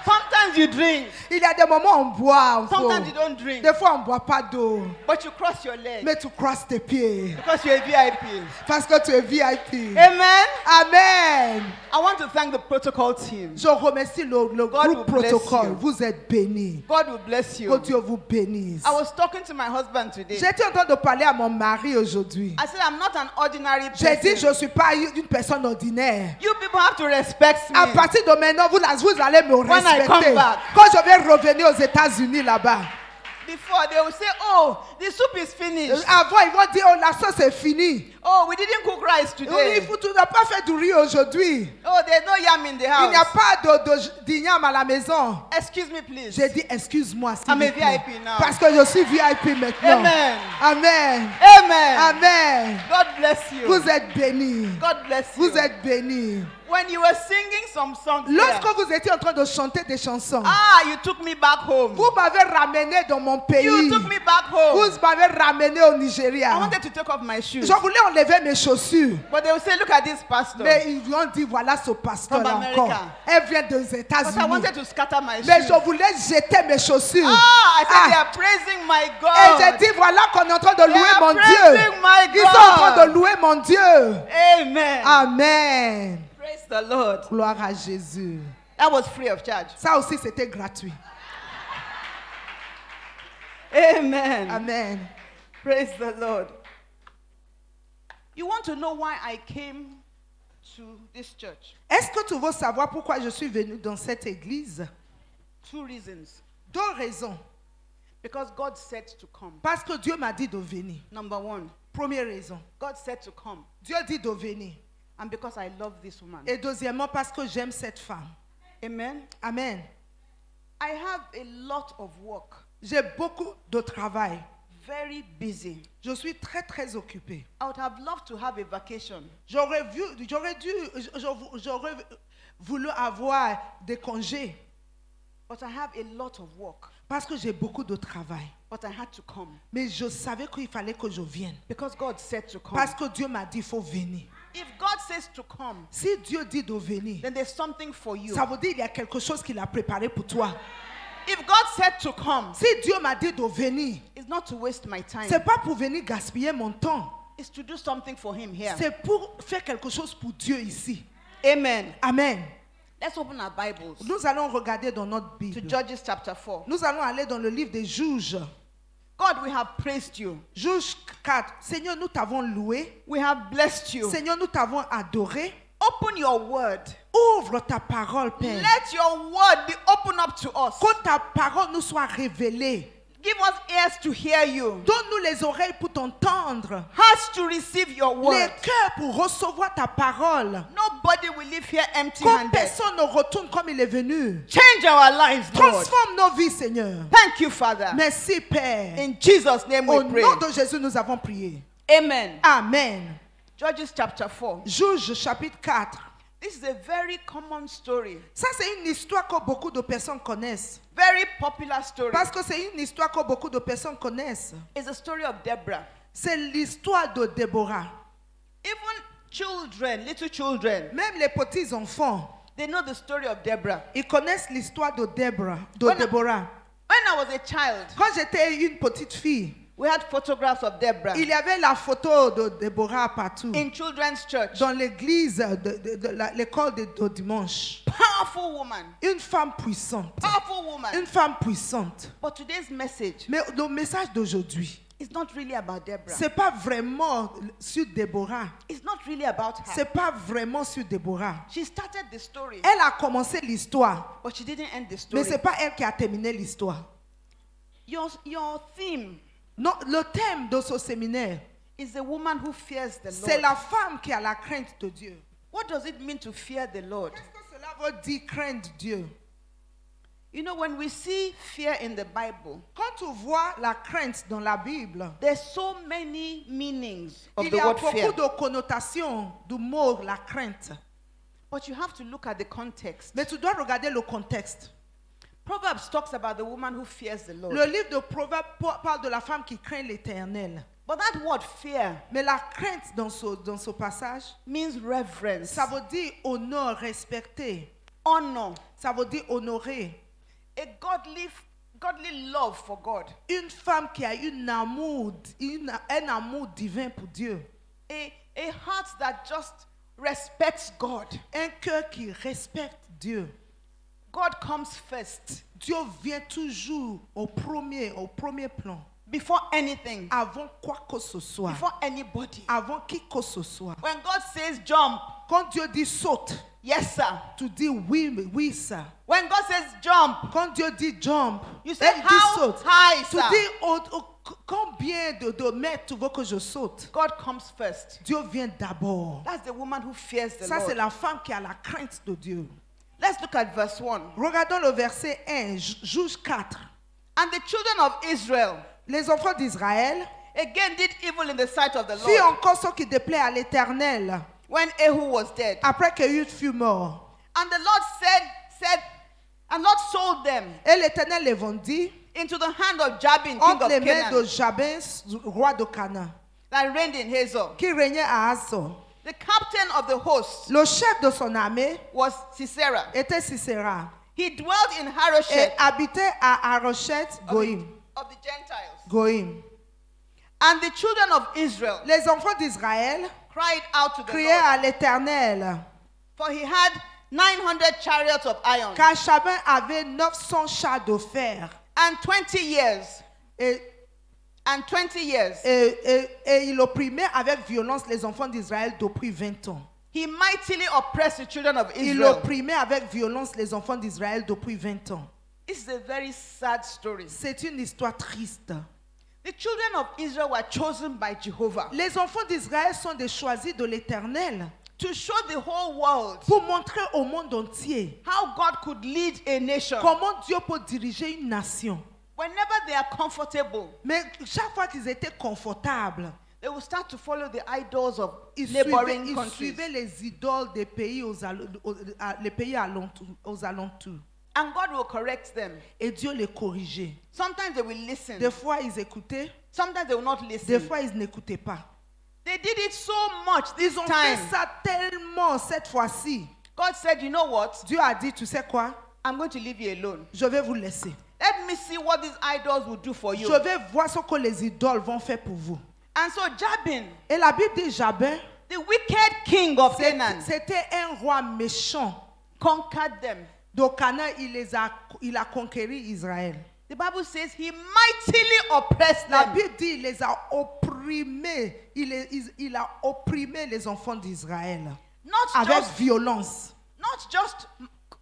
Sometimes you drink. Il y a des moments où on boit. Sometimes you don't drink. Des fois, on ne boit pas d'eau. But you cross your legs. Mais tu crosses tes pieds. Because you're a VIP. Parce que tu es VIP. Amen. Amen. I want to thank the protocol team. Je remercie le God groupe will bless protocole. you. Vous êtes bénis. God will bless you. Que Dieu vous bénisse. I was talking to my husband today. J'étais en train de parler à mon mari aujourd'hui. I said, I'm not an ordinary J'ai dit, person. je ne suis pas une personne ordinaire. You people have to respect me. À partir de maintenant, vous allez me When I come respecter. back. Quand je vais revenir aux États-Unis là-bas. Before they will say, oh, the soup is finished. Avant, ils vont dire, oh, la sauce est finie. Oh, we didn't cook rice Oui, today. tu n'as pas fait du riz aujourd'hui. Oh, there's no yam in the Il n'y a house. pas d'igname à la maison. Excuse me, please. J'ai dit, excuse-moi, s'il I'm a vous plaît. VIP now. Parce que je suis VIP maintenant. Amen. Amen. Amen. Amen. God bless you. Vous êtes bénis. God bless you. Vous êtes bénis. When you were singing some songs Lorsque here, vous étiez en train de chanter des chansons, you took me back home. vous m'avez ramené dans mon pays. You took me back home. Vous m'avez ramené au I Nigeria. wanted to take off my shoes. Je voulais enlever mes chaussures. But they will say, look at this pastor. Mais ils vont dire, voilà ce pasteur-là From America. encore. Elle vient des But I États-Unis. wanted to scatter my Mais shoes. je voulais jeter mes chaussures. I said, they Ah. are praising my Et God. j'ai dit, voilà qu'on est en train de They louer are mon praising Dieu. my Ils sont en train de God. louer mon Dieu. Amen. Amen. Praise the Lord. Gloire à Jésus. That was free of charge. Ça aussi, c'était gratuit. Amen. Amen. Praise the Lord. You want to know why I came to this church? Est-ce que tu veux savoir pourquoi je suis venu dans cette église? 2 reasons. 2 raisons. Because God said to come. Parce que Dieu m'a dit de venir. Number 1, Première raison. God said to come. Dieu dit de venir. And because I love this woman. Et deuxièmement, parce que j'aime cette femme. Amen. Amen. I have a lot of work. J'ai beaucoup de travail. Very busy. Je suis très, très occupée. I would have loved to have a vacation. J'aurais voulu avoir des congés. But I have a lot of work. Parce que j'ai beaucoup de travail. But I had to come. Mais je savais qu'il fallait que je vienne. Because God said to come. Parce que Dieu m'a dit, il faut venir. If God says to come, Si Dieu dit de venir, then there's something for you. ça veut dire qu'il y a quelque chose qu'il a préparé pour toi. If God said to come, Si Dieu m'a dit de venir, it's not to waste my time. c'est pas pour venir gaspiller mon temps. It's to do something for Him here. C'est pour faire quelque chose pour Dieu ici. Amen. Amen. Let's open our Bibles Nous allons regarder dans notre to Bible. Judges chapter 4. Nous allons aller dans le livre des Juges. God, we have praised you. Juges 4. Seigneur, nous t'avons loué. We have blessed you. Seigneur, nous t'avons adoré. Open your word. Ouvre ta parole, Père. Let your word be opened up to us. Que ta parole nous soit révélée. Give us ears to hear you. Donne-nous les oreilles pour t'entendre. Hearts to receive your Les word. cœurs pour recevoir ta parole. Nobody will live here Que empty-handed. personne ne retourne comme il est venu. Change our lives, Lord. Transforme nos vies, Seigneur. Thank you, Father. Merci, Père. In Jesus' name Au we pray. nom de Jésus, nous avons prié. Amen. Amen. Judges chapter 4. Juge chapitre 4. This is a very common story. Ça, c'est une histoire que beaucoup de personnes connaissent. Very popular story. Parce que c'est une histoire que beaucoup de personnes connaissent. It's the story of Deborah. C'est l'histoire de Déborah. Even children, little children, Même les petits enfants, they know the story of Deborah. ils connaissent l'histoire de Déborah. When I was a child, Quand j'étais une petite fille, we had photographs of Deborah il y avait la photo de Déborah partout. in children's church. Dans l'église de l'école de dimanche. Powerful woman. Une femme puissante. Powerful woman. Une femme puissante. But today's message Mais le message d'aujourd'hui, is not really about Deborah. c'est pas vraiment sur Déborah. It's not really about her. C'est pas vraiment sur Déborah. She started the story, Elle a commencé l'histoire, but she didn't end the mais story. c'est pas elle qui a terminé l'histoire. Your theme Non, le thème de ce séminaire, is a woman who fears the c'est Lord. la femme qui a la crainte de Dieu. What does it mean to fear the Lord? Qu'est-ce que cela veut dire craindre Dieu? You know, when we see fear in the Bible, Quand tu vois la crainte dans la Bible, there's so many meanings of il the y a word fear. beaucoup de connotations du mot la crainte. But you have to look at the context. Mais tu dois regarder le contexte. Proverbs talks about the woman who fears the Lord. Le livre de Proverbes parle de la femme qui craint l'Éternel. But that word fear Mais la crainte dans ce passage, means reverence, ça veut dire honneur, respecter. honor, Ça veut dire honorer. a godly love for God, Une femme qui a un amour divin pour Dieu. a heart that just respects God. Un cœur qui respecte Dieu. God comes first Dieu vient toujours au premier plan. before anything, Avant quoi que ce soit. before anybody. Avant qui que ce soit. When God says jump, Quand Dieu dit saute, yes sir. tu dis oui, oui ça. When God says jump, Quand Dieu dit jump, you say elle dit how saute. high, Tu sir. dis combien de mètres tu veux que je saute. God comes first. Dieu vient d'abord. That's the woman who fears the Ça, c'est Lord. la femme qui a la crainte de Dieu. Let's look at verse 1. Regardons le verset 1, Juge 4. And the children of Israel Les enfants d'Israël again did evil in the sight of the firent Lord encore ce qui déplaît à l'Éternel, when Ehud was dead. après qu'Éhud fut mort. And the Lord and Lord sold them Et l'Éternel les vendit into the hand of Jabin, king entre of les mains de Canaan, Jabin, roi de Canaan, that reigned in Hazor. qui régnait à Hazor. The captain of the host Le chef de son armée was Sisera. était Sisera He dwelt in et Harosheth habitait à Haroshet Goïm. of the Gentiles. Goïm. And the children of Israel Les enfants d'Israël cried out to the criaient Lord, à l'Éternel, for he had 900 chariots of iron car Jabin avait 900 chars de fer. and 20 years. Et il opprimait avec violence les enfants d'Israël depuis 20 ans. He mightily oppressed the children of Il Israel. opprimait avec violence les enfants d'Israël depuis 20 ans. This is a very sad story. C'est une histoire triste. The children of Israel were chosen by Jehovah Les enfants d'Israël sont des choisis de l'Éternel to show the whole world pour montrer au monde entier how God could lead a nation. comment Dieu peut diriger une nation. Whenever they are comfortable, Mais chaque fois qu'ils étaient confortables, they will start to follow the idols of ils neighboring countries. suivaient les idoles des pays les pays aux alentours. And God will correct them. Et Dieu les corrigeait. Sometimes they will listen. Des fois, ils écoutaient. Sometimes they will not Des listen. fois, ils n'écoutaient pas. They did it so much this Ils ont time. fait ça tellement cette fois-ci. God said, you know what? Dieu a dit, tu sais quoi? I'm going to leave you alone. Je vais vous laisser. Let me see what these idols will do for you. Je vais voir ce que les idoles vont faire pour vous. And so Jabin, Et la Bible dit, Jabin, the wicked king of Canaan, c'était un roi méchant. conquered them. Donc, Canaan, il a conquéri Israël. The Bible says he mightily oppressed La them. Bible dit, il les a opprimés. Il a opprimé les enfants d'Israël. Avec violence. Not just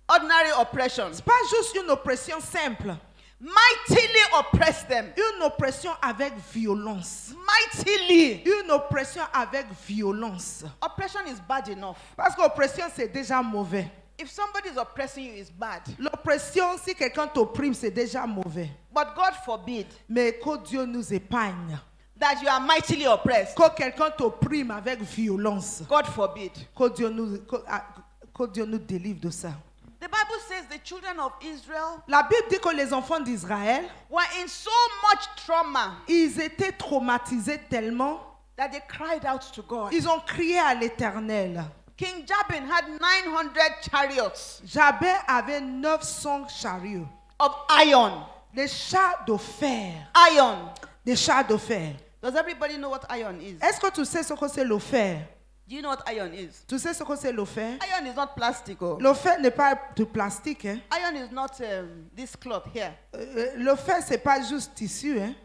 ordinary oppression. Ce n'est pas juste une oppression simple. Mightily oppressed them. Une oppression avec violence. Mightily. Une oppression avec violence. Oppression is bad enough. Parce que l'oppression, c'est déjà mauvais. If somebody is oppressing you, it's bad. L'oppression, si quelqu'un t'opprime, c'est déjà mauvais. But God forbid Mais que Dieu nous épargne. that you are mightily oppressed. Que quelqu'un t'opprime avec violence. God forbid. Que Dieu nous délivre de ça. The Bible says the children of Israel La Bible dit que les enfants d'Israël, were in so much trauma ils étaient traumatisés tellement, that they cried out to God. ils ont crié à l'Éternel. King Jabin had 900 chariots Jabin avait 900 chariots. of iron. Des chars de fer. Iron. Des chars de fer. Does everybody know what iron is? Est-ce que tu sais ce que c'est le fer? Do you know what iron is? Tu sais ce que c'est le fer? Iron is not plastic. Oh. Le fer n'est pas de plastique. Hein? Iron is not this cloth here. Le fer, ce n'est pas juste tissu. Hein?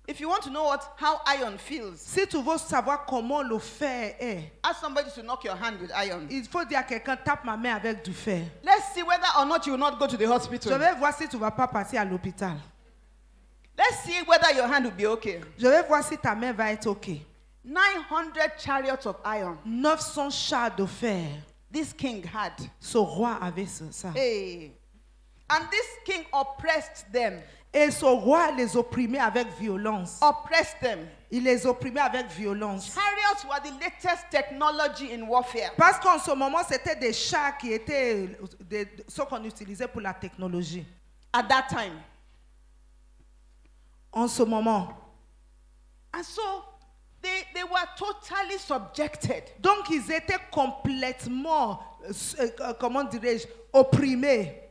If you want to know how iron feels, Si tu veux savoir comment le fer est, ask somebody to knock your hand with iron. il faut dire à quelqu'un, tape ma main avec du fer. Let's see whether or not you will not go to the Je hospital. vais voir si tu ne vas pas passer à l'hôpital. Let's see whether your hand will be okay. Je vais voir si ta main va être OK. 900 chariots of iron 900 chars de fer. this king had. Ce roi avait ça. Hey. And this king oppressed them. Et ce roi les opprimait avec violence. Oppressed them. Il les opprimait avec violence. Chariots were the latest technology in warfare. Parce qu'en ce moment, c'était des chars qui étaient ce qu'on utilisait pour la technologie. At that time. En ce moment. And so they were totally subjected. Donc ils étaient complètement, comment dirais-je, opprimés.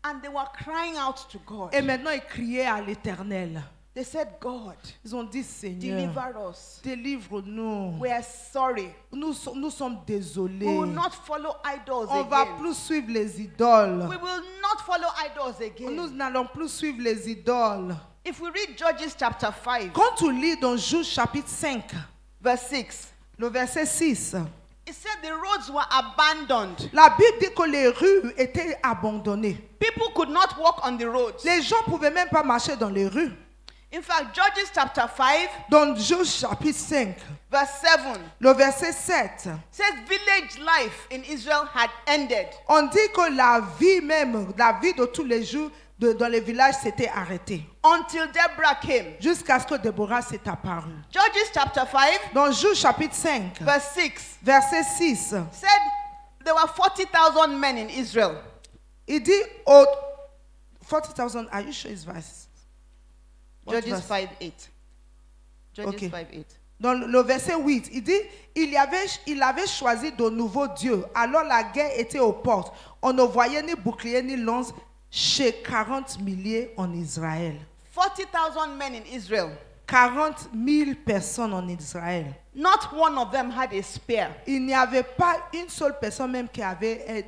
And they were crying out to God. Et maintenant ils criaient à l'Éternel. They said, God, Ils ont dit, Seigneur, deliver us. délivre-nous. We are sorry. Nous sommes désolés. We will not follow idols On va again. plus suivre les idoles. We will not follow idols again. Nous n'allons plus suivre les idoles. If we read Judges chapter 5, Quand tu lis dans Juge chapitre 5, verse 6, le verset 6, it said the roads were abandoned. la Bible dit que les rues étaient abandonnées. People could not walk on the roads. Les gens ne pouvaient même pas marcher dans les rues. In fact, Judges chapter 5, Dans Juge chapitre 5, verse 7, le verset 7, says village life in Israel had ended. on dit que la vie même, la vie de tous les jours dans les villages s'était arrêtée. Until Deborah came. Jusqu'à ce que Déborah s'est apparue. Judges chapter 5, Dans Juge chapitre 5, verse 6, verset 6, said there were 40,000 men in Israel. il dit, 40,000, are you sure it's verse? What Judges verse? 5:8. Judges Okay. 5:8. Dans le verset 8, il dit, il avait choisi de nouveaux dieux. Alors la guerre était aux portes. On ne voyait ni bouclier ni lance chez 40 milliers en Israël. 40,000 men in Israel. 40 000 personnes en Israël. Not one of them had a spear. Il n'y avait pas une seule personne même qui avait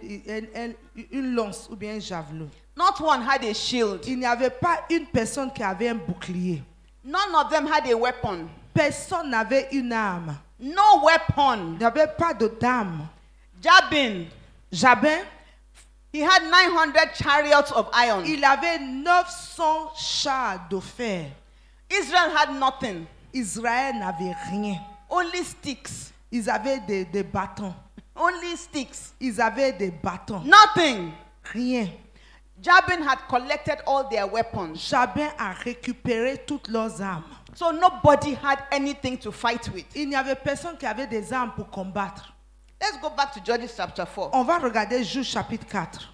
une lance ou bien un javelot. Not one had a shield. Il n'y avait pas une personne qui avait un bouclier. None of them had a weapon. Personne n'avait une arme. No weapon. Il n'y avait pas de dame. Jabin, Jabin, he had 900 chariots of iron. il avait 900 chars de fer. Israel had nothing. Israël n'avait rien. Only sticks. Ils avaient des bâtons. Only sticks. Ils avaient des bâtons. Nothing. Rien. Jabin had collected all their weapons. Jabin a récupéré toutes leurs armes. So nobody had anything to fight with. Il n'y avait personne qui avait des armes pour combattre. Let's go back to Judges chapter 4. On va regarder Juge chapitre 4.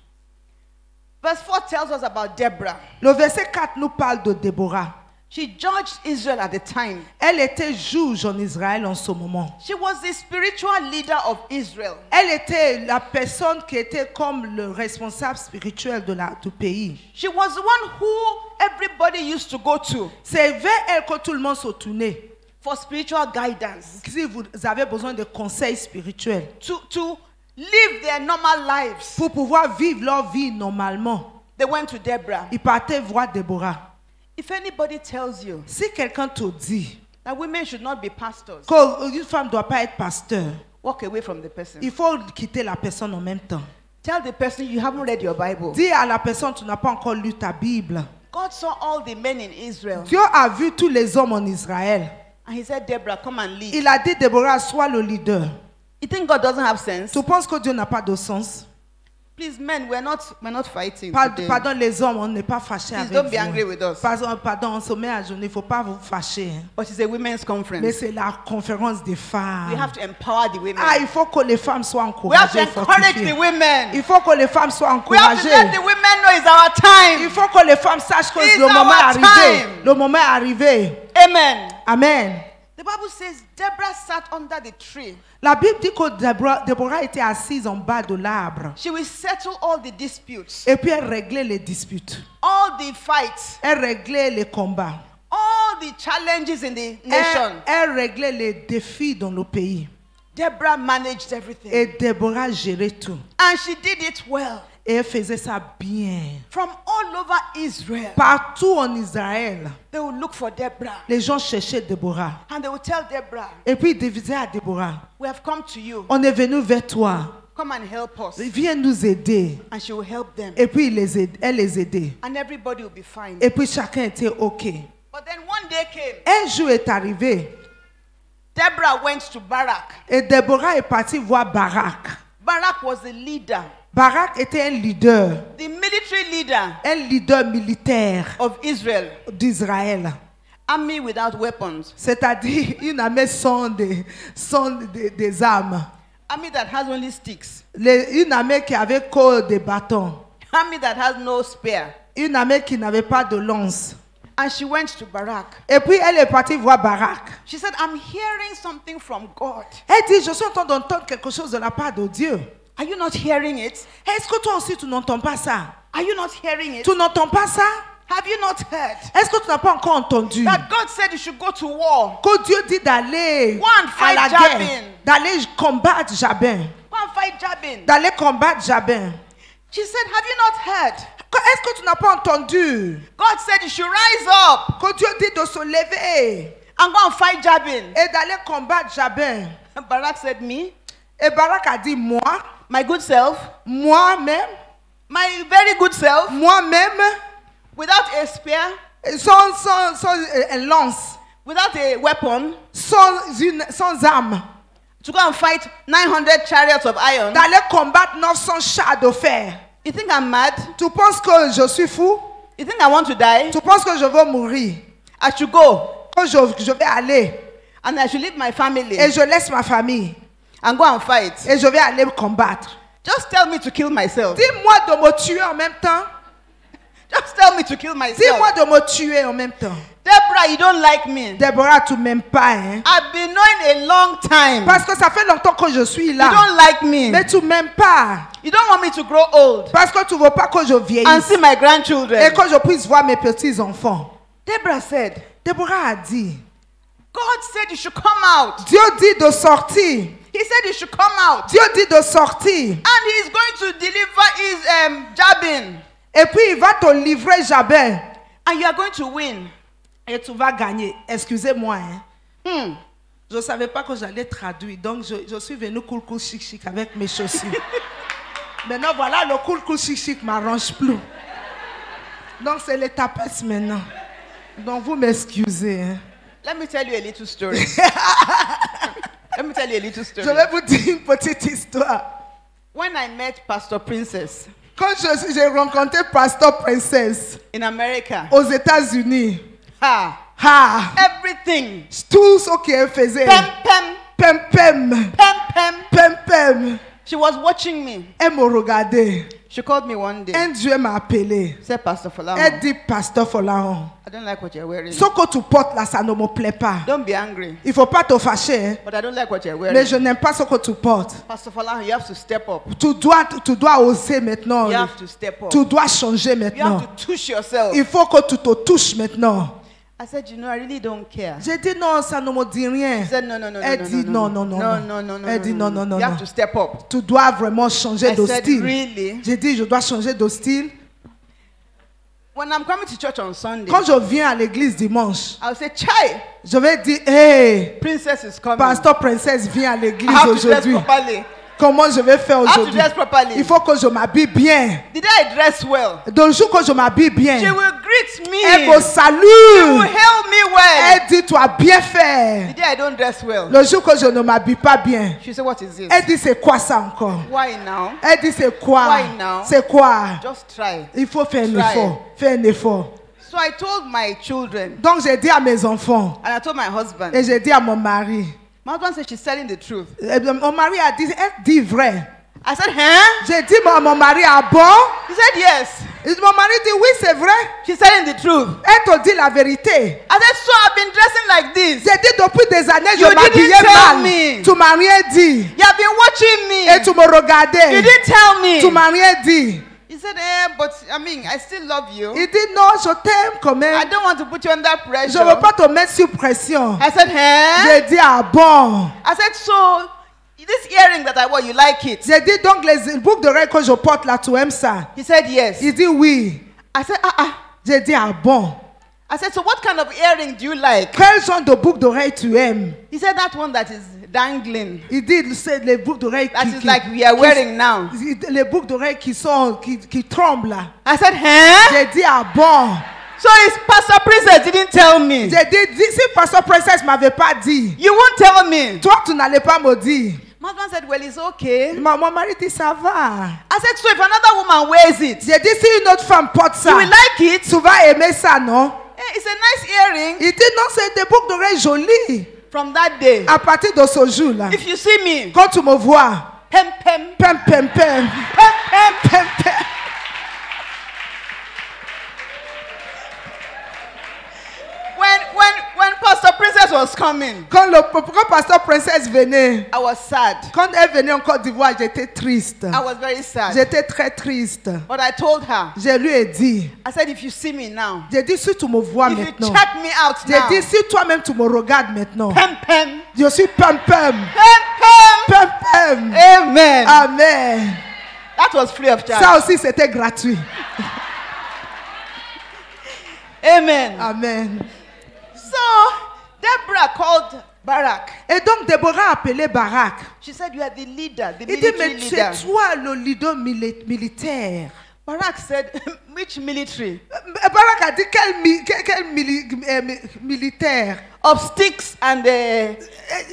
Verse 4 tells us about Deborah. Le verset 4 nous parle de Déborah. She judged Israel at the time. Elle était juge en Israël en ce moment. She was the spiritual leader of Israel. Elle était la personne qui était comme le responsable spirituel du pays. She was the one who everybody used to go to C'est vers elle que tout le monde se tournait. for spiritual guidance, Si vous avez besoin de conseils spirituels to live their normal lives. pour pouvoir vivre leur vie normalement, They went to Deborah. ils partaient voir Déborah. If anybody tells you Si quelqu'un te dit that women should not be pastors, qu'une femme ne doit pas être pasteur, walk away from the person. il faut quitter la personne en même temps. Tell the person you haven't read your Bible. Dis à la personne, tu n'as pas encore lu ta Bible. God saw all the men in Israel Dieu a vu tous les hommes en Israël. and he said, Deborah, come and lead. Il a dit, Déborah, sois le leader. You think God doesn't have sense? Tu penses que Dieu n'a pas de sens? Please, men, we're not fighting today. Pardon les hommes, on n'est pas fâchés Please avec don't be vous. angry with us. Pardon, on se met à genoux, il ne faut pas vous fâcher. Hein. But it's a women's Mais conference. c'est la conférence des We femmes. have to empower the women. Ah, il faut que les femmes soient We have to encouragées. encourage fortifiées. the women. Il faut que les femmes soient We have to let encouragées. the women know it's our Il time. faut que les femmes sachent que It's le moment est our arrivé. time. Le moment est arrivé. Amen. Amen. The Bible says Deborah sat under the tree. La Bible dit que Déborah était assise en bas de l'arbre. She will settle all the disputes, Et puis elle réglait les disputes. all the fights, Elle réglait les combats. all the challenges in the nation. Elle réglait les défis dans le pays. Deborah managed everything. Et Déborah gérait tout. And she did it well. Et elle faisait ça bien. From all over Israel, Partout en Israël, they will look for Deborah. les gens cherchaient Déborah. And they will tell Deborah, Et puis ils disaient à Déborah, we have come to you. on est venu vers toi. Come and help us. Viens nous aider. And she will help them. Et puis elle les aidait. And everybody will be fine. Et puis chacun était OK. But then one day came. Un jour est arrivé. Deborah went to Barak. Et Déborah est partie voir Barak. Barak was the leader Barak était un leader militaire of Israel. d'Israël. Army without weapons. C'est-à-dire une armée sans des armes. Army that has only sticks. Une armée qui avait que des bâtons. Army that has no spear. Une armée qui n'avait pas de lance. And she went to Barak. Et puis elle est partie voir Barak. She said, I'm hearing something from God. Elle dit, je suis en train d'entendre quelque chose de la part de Dieu. Are you not hearing it? Est-ce que toi aussi tu n'entends pas ça? Are you not hearing it? Tu n'entends pas ça? Have you not heard? Est-ce que tu n'as pas encore entendu? That God said you should go to war. Que Dieu dit d'aller Go and à fight la Jabin. guerre, d'aller combattre Jabin, Go and fight Jabin. d'aller combattre Jabin. She said, have you not heard? Est-ce que tu n'as pas entendu? God said you should rise up Que Dieu dit de se lever and go and fight Jabin. et d'aller combattre Jabin. And Barak said, me? Et Barak a dit, My good self? moi-même, My very good self? moi-même, Without a spear? sans un lance, Without a weapon? sans arme, To go and fight 900 chariots of iron? d'aller combattre 900 chars de fer. You think I'm mad? Tu penses que je suis fou? You think I want to die? Tu penses que je veux mourir? I should go. Que je vais aller And I should leave my family et je laisse ma famille and go and fight. et je vais aller combattre. Just tell me to kill myself. Dis-moi de me tuer en même temps. Just tell me to kill myself. Dis-moi de me tuer en même temps. Deborah, you don't like me. Déborah, tu m'aimes pas, hein? I've been knowing a long time. Parce que ça fait longtemps que je suis You là. don't like me. Mais tu m'aimes pas. You don't want me to grow old Parce que tu veux pas que je and vieillisse see my et grandchildren. que je puisse voir mes petits-enfants. Deborah said, Déborah a dit, God said you should come out. Dieu dit de sortir. He said you should come out. Dieu dit de sortir. And he's going to deliver his Jabin. Et puis il va te livrer Jabin. And you are going to win. Et tu vas gagner. Excusez-moi, hein. Je ne savais pas que j'allais traduire. Donc je suis venu cool chic chic avec mes chaussures. Maintenant voilà, le cool chic chic m'arrange plus. Donc c'est les tapettes maintenant. Donc vous m'excusez, hein. Let me tell you a little story. Let me tell you a little story. Je vais vous dire une petite histoire. When I met Pastor Princess Quand j'ai rencontré Pasteur Princess in America, aux États-Unis, everything, tout ce qu'elle faisait, pem, pem, pem, she was watching me. elle me regardait. She called me one day. Un Dieu m'a appelé. Said, Pastor Folaon, Elle dit, Pasteur Folaon, I don't like what you're wearing. ce que tu portes là, ça ne me plaît pas. Don't be angry. Il ne faut pas te fâcher, hein? But I don't like what you're wearing. Mais je n'aime pas ce que tu portes. Pastor Folaon, you have to step up. Tu dois oser maintenant. You have to step up. Tu dois changer You maintenant. have to touch yourself. Il faut que tu te touches maintenant. I said, you know, I really don't care. J'ai dit non, ça ne me dit rien. She said, no. Elle dit non. Elle dit non. You have to step up. Tu dois vraiment changer I de said, style. really? J'ai dit, je dois changer de style. When I'm coming to church on Sunday, Quand je viens à l'église dimanche, I'll say, Chai, je vais dire, hey, Princess is coming. Pasteur Princesse vient à I l'église have to dress aujourd'hui. properly. Comment je vais faire I have to aujourd'hui? dress properly. Il faut que je m'habille bien. The day I dress well, Le jour que je m'habille she bien, will greet me. elle me She will salue. hail me well. Elle dit, tu as bien fait. The day I don't dress well, Le jour que je ne m'habille pas bien, she said, what is this? elle dit, c'est quoi ça encore? Why now? Elle dit, c'est quoi? Why now? C'est quoi? Just try. Il faut faire un Try. effort. Faire un effort. So I told my children, Donc j'ai dit à mes enfants, and I told my husband. et j'ai dit à mon mari, My husband said she's telling the truth. mon mari a dit, elle dit vrai. I said, huh? J'ai dit, mon mari, ah bon? He said, yes. Et mon mari dit, oui, c'est vrai. She's telling the truth. Elle te dit la vérité. I said, so I've been dressing like this. J'ai dit, depuis des années, You je m'habillais didn't tell mal. me. Tu m'as rien dit. You have been watching me. Et tu me regardais. You didn't tell me. Tu m'as rien dit. He said, but I mean, I still love you. Il dit, non, je t'aime quand I même. don't want to put you under Je pressure. ne veux pas te mettre sous pression. I said, huh? J'ai dit, ah bon? I said, so this earring that I wore, you like it? J'ai dit, donc les boucles d'oreilles que je porte là, tu aimes ça? He said, yes. Il dit, oui. I said, J'ai dit, ah bon? I said, so what kind of earring do you like? Quel genre de boucle d'oreille tu aimes? He said, that one that is dangling. Il dit, c'est les boucles d'oreilles That is like we are wearing now. les boucles d'oreilles qui tremblent là. I said, huh? J'ai dit, ah bon? So his Pastor Princess didn't tell me. J'ai dit, si Pasteur Princesse m'avait pas dit, You won't tell me. toi tu n'allais pas me dire. My husband said, well, it's okay. Mon mari dit, ça va. I said, so if another woman wears it, J'ai dit, si une autre femme porte ça, you will like it? tu vas aimer ça, non? Eh, it's a nice earring. Il dit, non, c'est des boucles d'oreilles jolies. From that day, À partir de ce jour-là, if you see me, quand tu me vois, pem, pem, pem, pem, pem, pem, pem, pem, pem. When Pastor Princess was coming, Quand Pasteur Princesse venait, I was sad. quand elle venait en Côte d'Ivoire, j'étais triste. I was very sad. J'étais très triste. But I told her, Je lui ai dit, I said, if you see me now, j'ai dit, si tu me vois if you maintenant, check me out j'ai now, dit, si toi-même tu me regardes maintenant, pem, pem, je suis pem, pem, pem, pem. pem, pem. Amen. Amen. That was free of charge. Ça aussi, c'était gratuit. Amen. Amen. So Deborah called Barak. Et donc, Déborah a appelé Barak. She said, you are the leader, the Il dit, military mais leader. c'est toi le leader militaire. Barak said, which military? Barak a dit, quel militaire? Of sticks and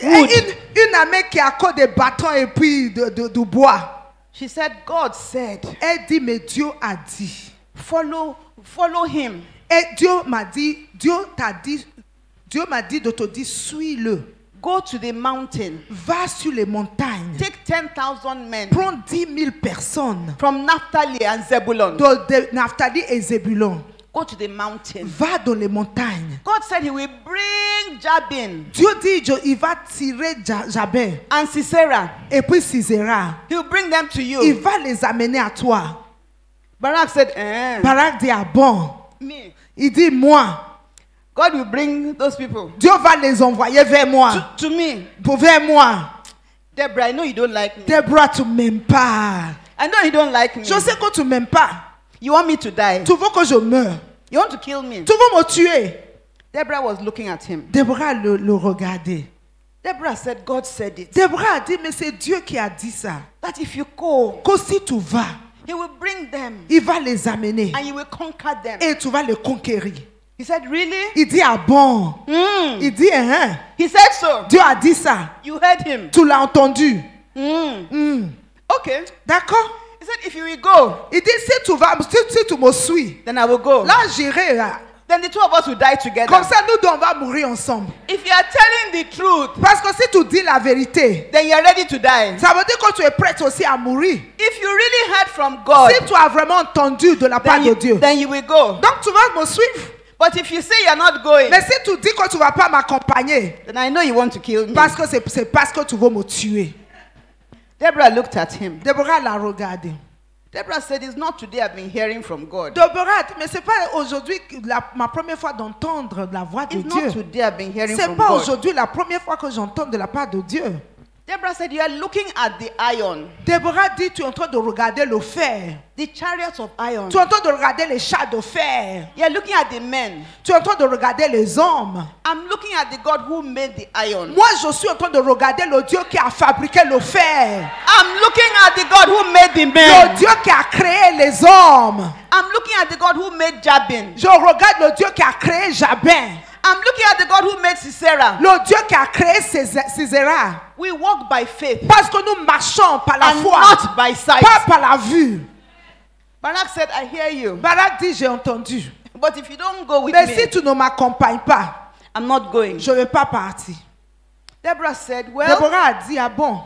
Une armée qui a encore des bâtons et puis du bois. She said, God said, Elle dit, mais Dieu a dit. follow him. Et Dieu m'a dit de te dire, suis-le. Go to the mountain. Va sur les montagnes. Take 10,000 men Prends 10 000 personnes from Naphtali and Zebulun. de Naphtali et Zébulon. Go to the mountain. Va dans les montagnes. God said he will bring Jabin Dieu dit, il va tirer Jabin and Sisera. et puis Sisera. He will bring them to Il you. va les amener à toi. Barak said, Barak dit, ah bon. me. Il dit, moi. God will bring those people Dieu va les envoyer vers moi. to me. Vers moi. Deborah, I know you don't like me. Déborah, tu m'aimes pas. I know you don't like me. Je sais que tu m'aimes pas. You want me to die. Tu veux que je meure. You want to kill me. Tu veux me tuer. Deborah was looking at him. Déborah le regardait. Deborah said, God said it. Déborah a dit, mais c'est Dieu qui a dit ça. That if you go, Que si tu vas, he will bring them il va les amener. and you will conquer them. Et tu vas les conquérir. He said, really? Il dit, ah bon. Il dit, hein. He said so. Dieu a dit ça. You heard him. Tu l'as entendu. Okay. D'accord? He said, if you will go, Il dit, si tu vas, si tu me suis, then I will go. là j'irai. Là. Then the two of us will die together. Comme ça, nous deux, on va mourir ensemble. If you are telling the truth, Parce que si tu dis la vérité, then you are ready to die. ça veut dire que tu es prête aussi à mourir. If you really heard from God, Si tu as vraiment entendu de la part de Dieu, then you will go. donc tu vas me suivre. But if you say you are not going, Mais si tu dis que tu ne vas pas m'accompagner, then I know you want to kill me. parce que c'est parce que tu veux me tuer. Deborah looked at him. Déborah l'a regardé. Deborah said, it's not today I've been hearing from God. Déborah a dit, mais ce n'est pas aujourd'hui ma première fois d'entendre la voix de It's Dieu. not today I've been hearing Ce n'est from pas God. aujourd'hui la première fois que j'entends de la part de Dieu. Deborah said, you are looking at the iron, Déborah dit, tu es en train de regarder le fer. the chariots of iron. Tu es en train de regarder les chars de fer. You are looking at the men. Tu es en train de regarder les hommes. I'm looking at the God who made the iron. Moi, je suis en train de regarder le Dieu qui a fabriqué le fer. I'm looking at the God who made the Le men. Dieu qui a créé les hommes. I'm looking at the God who made Jabin. Je regarde le Dieu qui a créé Jabin. I'm looking at the God who made Sisera. Le Dieu qui a créé Sisera. We walk by faith Parce que nous marchons par la and foi, not by sight. pas par la vue. Barak said, I hear you. Barak dit, j'ai entendu. But if you don't go with Mais me, si tu ne m'accompagnes pas, I'm not going. je ne vais pas partir. Deborah said, well, Déborah a dit, ah bon,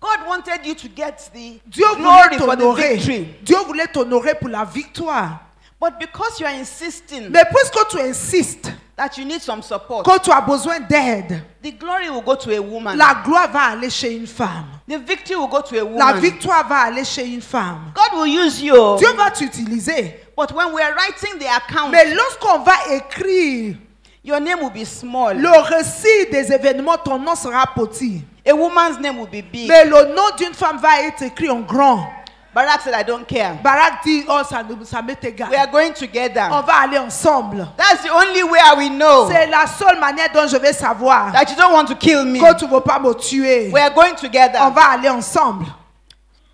God wanted you to get the Dieu glory voulait for the t'honorer. victory. Dieu voulait t'honorer pour la victoire. But because you are insisting Mais puisque tu insistes that you need some support, que tu as besoin d'aide, the glory will go to a woman. la gloire va aller chez une femme. The victory will go to a La woman. victoire va aller chez une femme. God will use you. Dieu va t'utiliser. But when we are writing the account, Mais lorsqu'on va écrire your name will be small. le récit des événements, ton nom sera petit. A woman's name will be big. Mais le nom d'une femme va être écrit en grand. Barak said, I don't care. Barak dit, oh, ça m'est We égal. are going together. On va aller ensemble. That's the only way I will know C'est la seule manière dont je vais savoir that you don't want to kill me. que tu ne veux pas me tuer. We are going together. On va aller ensemble.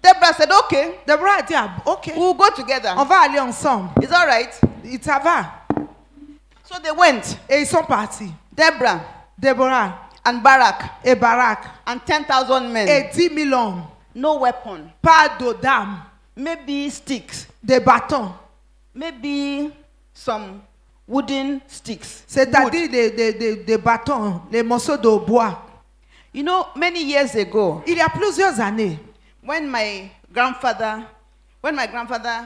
Deborah said, okay, Déborah a dit, ah, ok, we'll go together. on va aller ensemble. It's all right. Et ça va. So they went. Et ils sont partis. Deborah, Déborah, and Barak et Barak and 10,000 men. et 10 000 hommes. No weapon. Pas d'armes, Maybe sticks. des bâtons. Maybe some wooden sticks. C'est-à-dire des bâtons, les morceaux de bois. You know, many years ago, Il y a plusieurs années, when my grandfather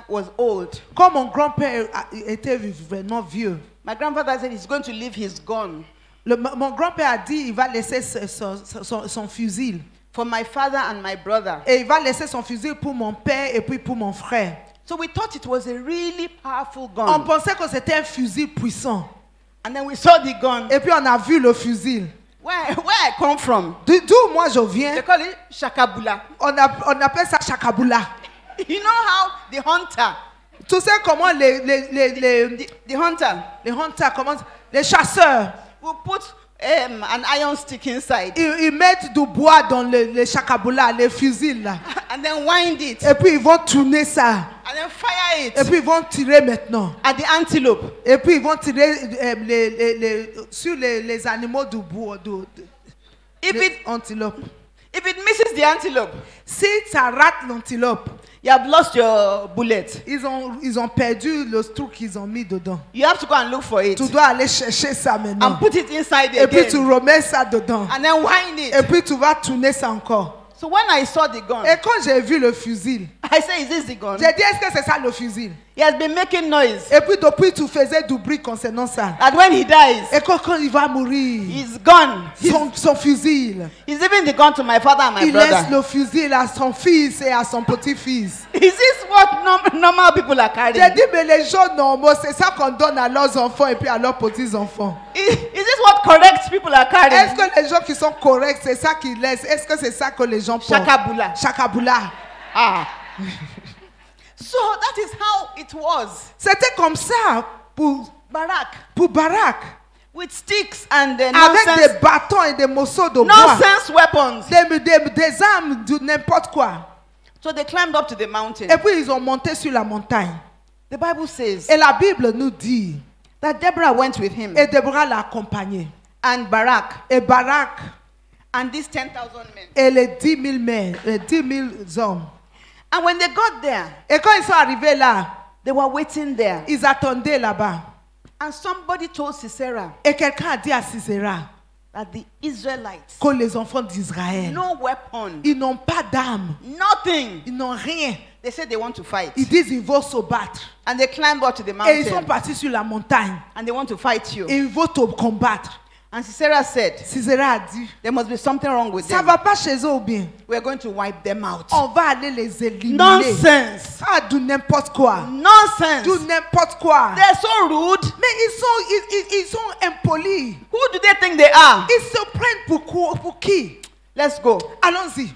was old, quand mon grand-père était vraiment vieux, my grandfather said he's going to leave his gun mon grand-père a dit il va laisser son fusil. for my father and my brother. Et il va laisser son fusil pour mon père et puis pour mon frère. So we thought it was a really powerful On gun. pensait que c'était un fusil puissant. And then we saw the gun. Et puis on a vu le fusil. Where I come from, D'où moi je viens, they call it shakabula. on appelle ça chakabula. You know how the hunter, Tu sais comment the hunter les hunters, les chasseurs, will put an iron stick inside ils mettent du bois dans les chakabula, les fusils là. and then wind it Et puis ils vont tourner ça. and then fire Et it puis ils vont tirer maintenant. at the antelope. Et puis ils vont tirer sur les animaux du bois, les antilopes. If it misses the antelope, Si ça rate l'antilope, you have lost your bullet. ils ont perdu le truc qu'ils ont mis dedans. You have to go and look for it Tu dois aller chercher ça and maintenant. put it inside Et puis tu again remets ça dedans. and then wind Et it. puis tu vas tourner ça encore. So when I saw the gun, Et quand j'ai vu le fusil, I said, is this the gun? j'ai dit est-ce que c'est ça le fusil? He has been making noise Et puis depuis tu faisais du bruit concernant ça. that when he dies, Et quand il va mourir, he's gone. son fusil, He's giving the gun to my father and my il laisse brother. le fusil à son fils et à son petit-fils. Is this what normal people are J'ai carrying? dit mais les gens normaux, c'est ça qu'on donne à leurs enfants et puis à leurs petits-enfants. Is this what correct people are Est-ce carrying? que les gens qui sont corrects, c'est ça qu'ils laissent? Est-ce que c'est ça que les gens portent? Shakabula. Chakabula. Ah. So that is how it was. C'était comme ça pour Barak. With sticks and Avec nonsense, des bâtons et des morceaux de bois. nonsense weapons. Des armes de n'importe quoi. So they climbed up to the mountain. Et puis ils ont monté sur la montagne. The Bible says Et la Bible nous dit, that Deborah went with him et Déborah l'a accompagné. and Barak Et Barak and these 10,000 men. et les 10 000 men, les 10 000 hommes. And when they got there, Et quand ils sont arrivés là, they were waiting there. ils attendaient là-bas. And somebody told Sisera Et quelqu'un a dit à Sisera that the Israelites, que les enfants d'Israël, no weapon, ils n'ont pas d'armes, nothing. ils n'ont rien. They said they want to fight. Ils disent ils vont se battre. And they climbed up to the Et ils sont mountain partis sur la montagne. and they want to fight you. Et ils vont te combattre. And Sisera said, Sisera a dit, there must be something wrong with ça them. va pas chez eux ou bien? We are going to wipe them out. On va aller les éliminer. Nonsense. Ah, du n'importe quoi. Nonsense. Du n'importe quoi. They're so rude. Mais ils sont impolis. Who do they think they are? Ils se prennent pour qui? Let's go. Allons-y.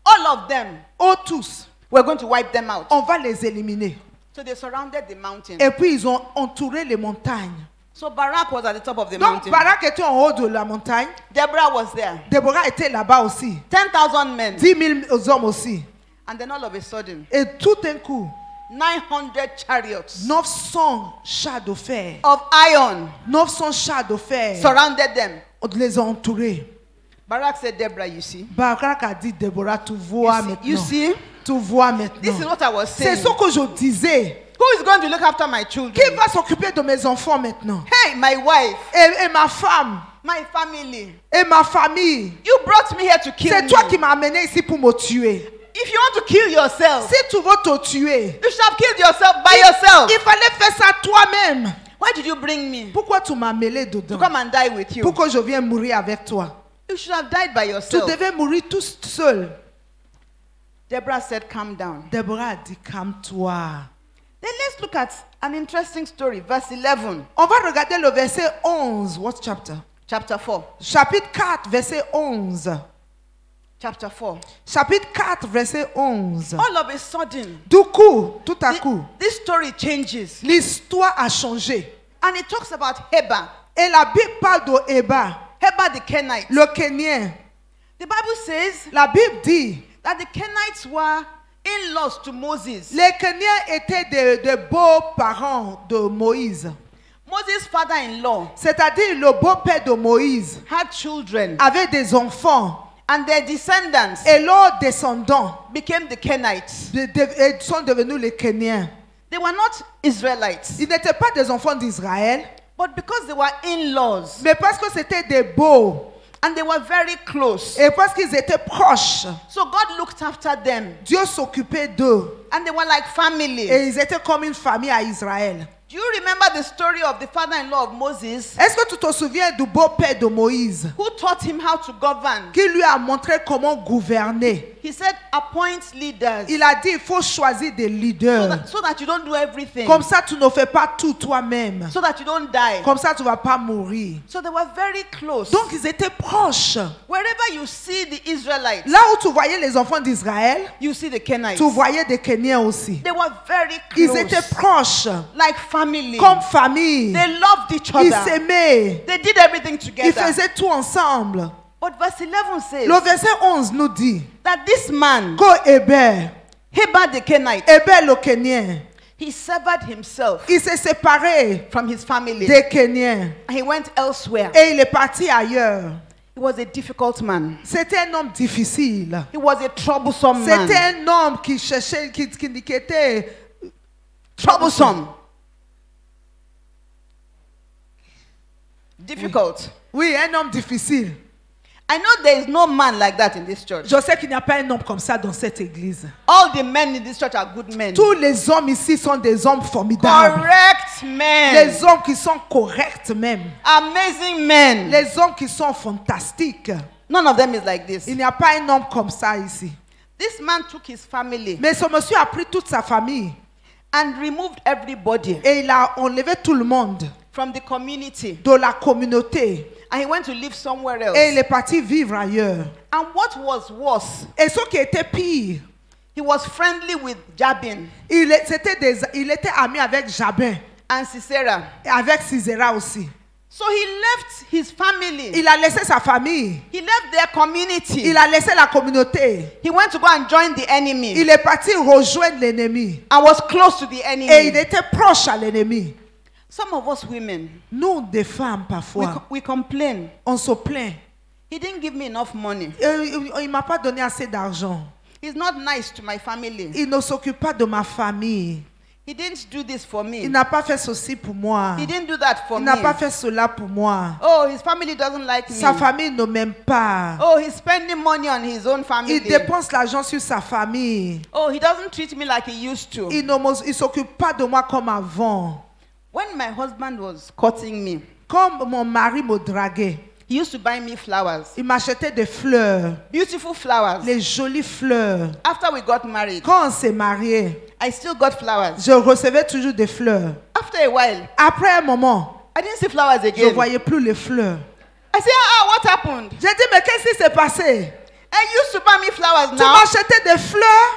All of them, Oh tous. we're going to wipe them out. On va les éliminer. So they surrounded the mountain. Et puis ils ont entouré les montagnes. So Barak was at the top of the Donc mountain. Barak était en haut de la montagne. Deborah was there. Déborah était là-bas aussi. 10,000 men. 10 000 hommes aussi. And then all of a sudden, Et tout d'un coup, 900 chariots 900 chars de fer. of iron 900 chars de fer. surrounded them. On les a entourés. Barak said, Deborah, you see. Barak a dit, Déborah, tu vois You maintenant. see? Tu vois This is maintenant. what I was C'est saying. ce que je disais. Who is going to look after my Qui children? va s'occuper de mes enfants maintenant? Hey, my wife, Et ma femme. my family. Et ma famille. You brought me here to kill C'est me. toi qui m'as amené ici pour me tuer. If you want to kill yourself, Si tu veux te tuer, you should have killed yourself by yourself. il fallait faire ça toi-même. Why did you bring me Pourquoi tu m'as mêlé to dedans? come and die with you? Pour que je vienne mourir avec toi. You should have died by Tu yourself. devais mourir tout seul. Deborah said, calm down. Déborah a dit, calme-toi. Then let's look at an interesting story. Verse 11, On va regarder le verset 11. What chapter? chapter 4. Chapitre 4, verset 11. Chapter 4. Chapitre 4, verset 11. All of a sudden, Du coup, tout à coup, this story changes. l'histoire a changé. And it talks about Heber. Et la Bible parle de Héba, Heber the Kenite. le Kénien. The Bible says La Bible dit, that the Kenites were in-laws to Moses. les Kéniens étaient des beaux-parents de Moïse. Moses father-in-law c'est-à-dire le beau-père de Moïse, had children, avait des enfants and their descendants et leurs descendants became the Kenites. sont devenus les Kéniens. They were not Israelites, Ils n'étaient pas des enfants d'Israël, but because they were in-laws mais parce que c'était des beaux and they were very close, et parce qu'ils étaient proches, so God looked after them, Dieu s'occupait d'eux and they were like family. et ils étaient comme une famille à Israël. Do you remember the story of the father-in-law of Moses, Est-ce que tu te souviens du beau-père de Moïse who taught him how to govern? qui lui a montré comment gouverner? He said, appoint leaders Il a dit il faut choisir des leaders. so that you don't do everything, Comme ça, tu ne fais pas tout toi-même. so that you don't die. Comme ça, tu ne vas pas mourir. So they were very close. Donc, ils étaient proches. Wherever you see the Israelites, Là où tu voyais les enfants d'Israël, you see the Kenites. tu voyais des Kéniens aussi. They were very Ils close, étaient proches, like family. comme famille. They loved each Ils other. s'aimaient. They did everything Ils together. faisaient tout ensemble. But verse 11 says Le verset 11 nous dit that this man, que Héber, Heber the Kenite, Héber le Kénien, he severed himself il s'est séparé from his family. des Kéniens And he went elsewhere. et il est parti ailleurs. He was a difficult man. C'était un homme difficile. He was a troublesome man. C'était un homme qui cherchait, qui était Troublesome. Difficult. Oui, un homme difficile. I know there is no man like that in this church. Je sais qu'il n'y a pas un homme comme ça dans cette église. All the men in this church are good men. Tous les hommes ici sont des hommes formidables. Correct men. Les hommes qui sont corrects même. Amazing men. Les hommes qui sont fantastiques. None of them is like this. Il n'y a pas un homme comme ça ici. This man took his family Mais ce monsieur a pris toute sa famille and removed everybody et il a enlevé tout le monde from the community. de la communauté And he went to live somewhere else. et il est parti vivre ailleurs. And what was worse, Et ce qui était pire, he was friendly with Jabin il était ami avec Jabin and Sisera. et avec Sisera aussi. So he left his family. Il a laissé sa famille. He left their community. Il a laissé la communauté. He went to go and join the enemy Il est parti rejoindre l'ennemi. and was close to the Et il enemy. était proche à l'ennemi. Some of us women, Nous, des femmes, parfois, we complain. on se plaint. He didn't give me enough money. Il ne m'a pas donné assez d'argent. He's not nice to my family. Il ne s'occupe pas de ma famille. He didn't do this for me. Il n'a pas fait ceci pour moi. He didn't do that for Il me. n'a pas fait cela pour moi. Oh, his family doesn't like me. Sa famille ne m'aime pas. Oh, he's spending money on his own family. Il dépense l'argent sur sa famille. Oh, he doesn't treat me like he used to. Il ne s'occupe pas de moi comme avant. When my husband was courting me, Comme mon mari me draguait, he used to buy me flowers. il m'achetait des fleurs, Beautiful flowers. les jolies fleurs. After we got married, Quand on s'est mariés, I still got flowers. je recevais toujours des fleurs. After a while, Après un moment, I didn't see flowers je ne again. voyais plus les fleurs. I said, what happened? J'ai dit, mais qu'est-ce qui s'est passé? I used to buy me flowers Tu now. m'achetais des fleurs?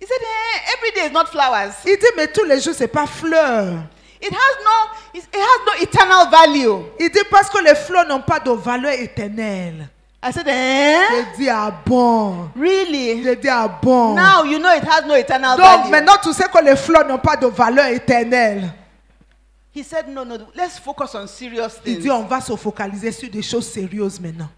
He said, every day is not flowers. Il dit, mais tous les jours, ce n'est pas fleurs. It has no eternal value. Il dit, parce que les fleurs n'ont pas de valeur éternelle. I said, J'ai dit, ah bon. really? J'ai dit, ah bon. Now you know it has no eternal Donc value. maintenant, tu sais que les fleurs n'ont pas de valeur éternelle. He said, no, let's focus on serious Il things. dit, on va se focaliser sur des choses sérieuses maintenant.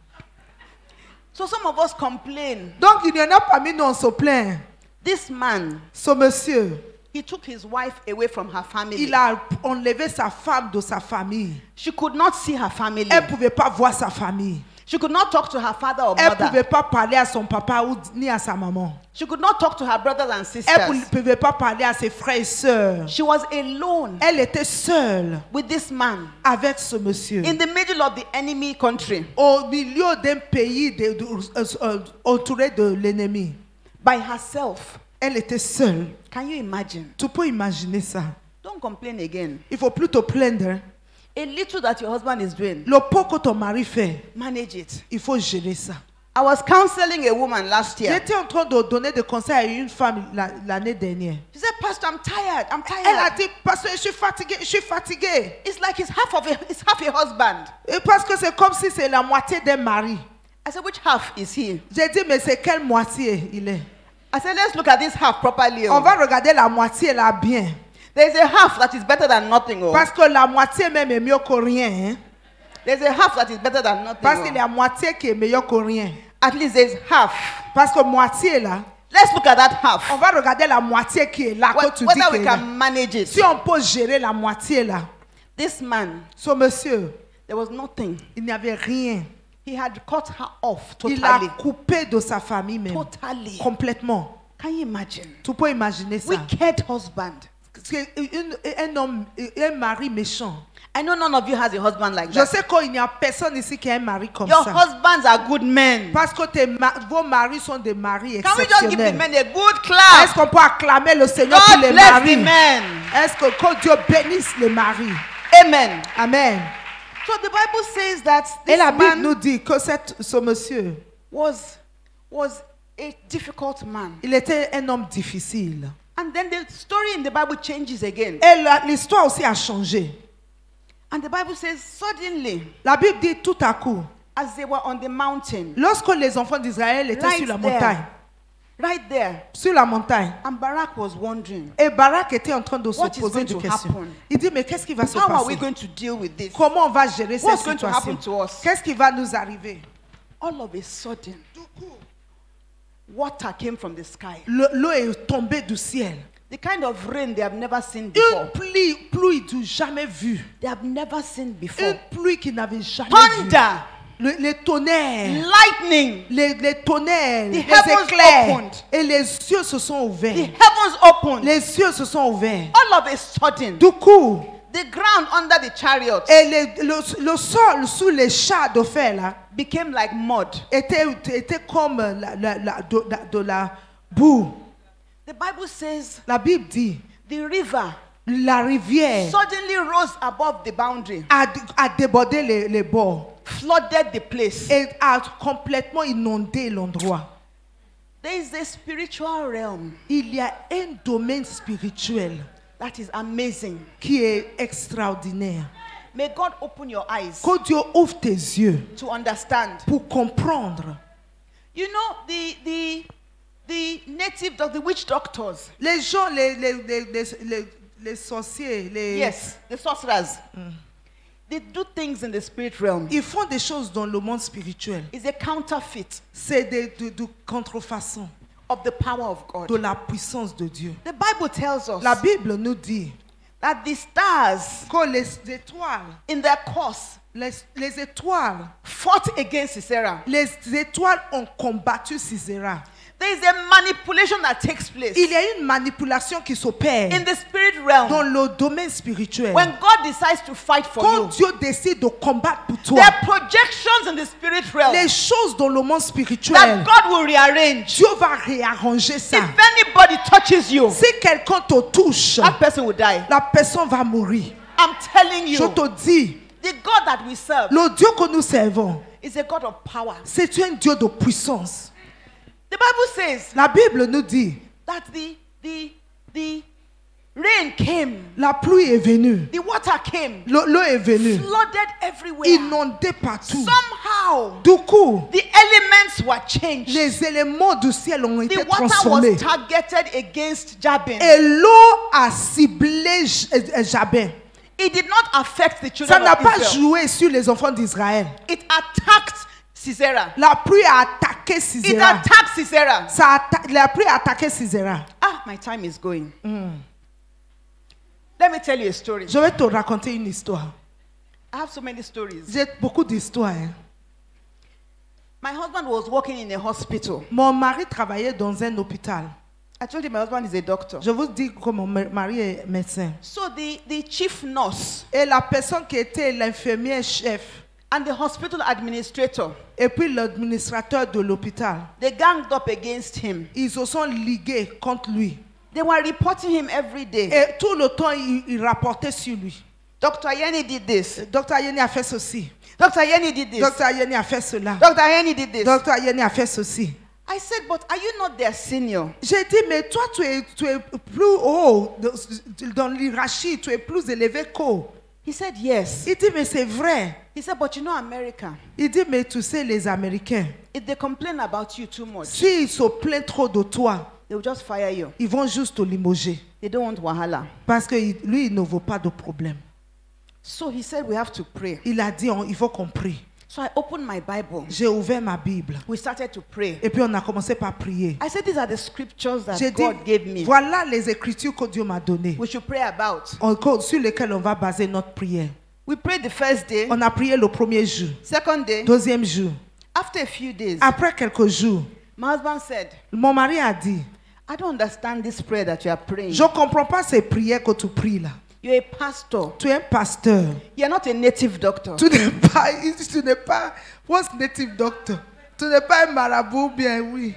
So some of us complain. Donc il y en a parmi nous, on se plaint. This man, Ce monsieur, he took his wife away from her family. il a enlevé sa femme de sa famille. She could not see her family. Elle ne pouvait pas voir sa famille. She could not talk to her father or Elle ne mother. pouvait pas parler à son papa ni à sa maman. She could not talk to her brothers and Elle sisters. ne pouvait pas parler à ses frères et sœurs. She was alone Elle était seule with this man avec ce monsieur. in the middle of the enemy country Au milieu d'un pays entouré de l'ennemi. by herself. Elle était seule. Can you imagine? Tu peux imaginer ça. Don't complain again. Il faut plus te plaindre. A little that your husband is doing, Le peu que ton mari fait, manage it. il faut gérer ça. I was counseling a woman last year. J'étais en train de donner des conseils à une femme l'année dernière. She said, Pastor, I'm tired. I'm Elle a tired. dit, parce que je suis fatiguée. It's like it's half a husband. Et parce que c'est comme si c'est la moitié d'un mari. I said, which half is he? J'ai dit, mais c'est quelle moitié il est? I said, let's look at this half properly. On va regarder la moitié là bien. There's a half that is better than nothing. Oh. Parce que la moitié même est mieux que rien. Hein? There's a half that is better than nothing. Parce qu'il y Oh. a moitié qui est meilleur que rien. At least there's half. Parce que moitié là, Let's look at that half. on va regarder la moitié qui est là. Que tu dis Whether qui we est là. can manage it. Si on peut gérer la moitié là, This man, ce monsieur, there was nothing. il n'y avait rien. He had cut her off Il a totally. coupé de sa famille même. Totally. Complètement. Can you imagine? Tu peux imaginer ça. Wicked husband. Un homme, un mari méchant. I know none of you has a husband like Je that. sais qu'il n'y a personne ici qui a un mari comme Your ça. husbands are good men. Parce que vos maris sont des maris Can we just give the exceptionnels. men a good Est-ce clap? qu'on peut acclamer le Seigneur pour God les bless the maris? men. Est-ce que Dieu bénisse les maris? Amen. Amen. So the Bible says that Et this la Bible man nous dit que ce monsieur, was a difficult man. il était un homme difficile. And then the story in the Bible changes again. Et l'histoire aussi a changé. And the Bible says suddenly, La Bible dit tout à coup, as they were on the mountain, lorsque les enfants d'Israël étaient Right sur la there. montagne, sur la montagne, and Barak was wondering, et Barak était en train de se What is poser going des to questions. happen? Il dit, mais qu'est-ce qui va se how are we passer? going to deal with this? Comment on va gérer cette What's going to happen situation? to us? Qu'est-ce qui va nous arriver? All of a sudden, water came from the sky. L'eau est tombée du ciel. The kind of rain they have never seen Une before. pluie du jamais vu. They have never seen before. Une pluie qu'ils n'avaient jamais vue. Thunder, Les tonnerres, lightning, les tonnerres, The les heavens éclairs. opened. Et les cieux se sont the ouverts. heavens opened. Les cieux se sont ouverts. All of a sudden, Du coup, the ground under the chariots et le sol sous les chars de fer là, became like mud. était comme de la boue. The Bible says La Bible dit, the river la rivière suddenly rose above the boundary, a débordé les bords flooded the place. et a complètement inondé l'endroit. There is a spiritual realm Il y a un domaine spirituel that is amazing. qui est extraordinaire. May God open your eyes Que Dieu ouvre tes yeux to understand. pour comprendre. You know, the native doctors, the witch doctors, Les gens, les sorciers, yes, the sorcerers, they do things in the spirit realm. ils font des choses dans le monde spirituel. It's a counterfeit C'est de contrefaçon of the power of God. de la puissance de Dieu. The Bible tells us La Bible nous dit that the stars que les étoiles, in their course les étoiles, fought against Sisera. les étoiles ont combattu Sisera. There is a manipulation that takes place Il y a une manipulation qui s'opère in the spirit realm. dans le domaine spirituel. When God decides to fight for Quand you, Dieu décide de combattre pour toi, there are projections in the spirit realm les choses dans le monde that spirituel, God will rearrange. Dieu va réarranger ça. If anybody touches you, Si quelqu'un te touche, that person will die. la personne va mourir. I'm telling Je you, te dis, the God that we serve le Dieu que nous servons, is a God of power. c'est un Dieu de puissance. The Bible says La Bible nous dit, that the rain came, la pluie est venue, the water came, l'eau est venue, flooded everywhere. inondée partout. Somehow, Du coup, the elements were changed. les éléments du ciel ont été The water transformés. was targeted against Jabin. Et l'eau a ciblé Jabin. It did not affect the Ça children n'a of pas Israel. joué sur les enfants d'Israël. It attacked Sisera. La pluie a attaqué It Sisera. attacked Sisera. La pluie a attaqué Sisera. Ah, my time is going. Let me tell you a story. Je vais te raconter une histoire. I have so many stories. J'ai beaucoup d'histoires. Hein. My husband was working in a hospital. Mon mari travaillait dans un hôpital. I told you my husband is a doctor. Je vous dis que mon mari est médecin. So the chief nurse Et la personne qui était l'infirmière chef and the hospital administrator, et puis l'administrateur de l'hôpital, they ganged up against him. ils se sont ligués contre lui. They were reporting him every day. Et tout le temps, ils rapportaient sur lui. Dr. Yenny did this. Docteur Yeni a fait ceci. Dr. Yenny did this. Docteur Yeni a fait cela. Dr. Yenny did this. Docteur Yeni a fait ceci. I said, but are you not their senior? J'ai dit, mais toi, tu es plus haut dans l'hierarchie, tu es plus élevé qu'eux. He said, yes. Il dit, mais c'est vrai. He said, but you know America, Il dit, mais tu sais, les Américains, if they complain about you too much, s'ils se plaignent trop de toi, they will just fire you. ils vont juste te limoger. They don't want wahala. Parce que lui, il ne veut pas de problème. So he said we have to pray. Il a dit, il faut qu'on prie. So I opened my Bible. J'ai ouvert ma Bible. We started to pray. Et puis on a commencé par prier. I said these are the scriptures that J'ai dit, God gave me. voilà les écritures que Dieu m'a données, We should pray about. sur lesquelles on va baser notre prière. We prayed the first day, On a prié le premier jour, second day. deuxième jour. After a few days, Après quelques jours, my husband said, mon mari a dit, I don't understand this prayer that you are praying. je ne comprends pas ces prières que tu pries là. You're a pastor. Tu es un pasteur. You're not a native doctor. Tu n'es pas, what's native doctor? Tu n'es pas un marabout bien, oui.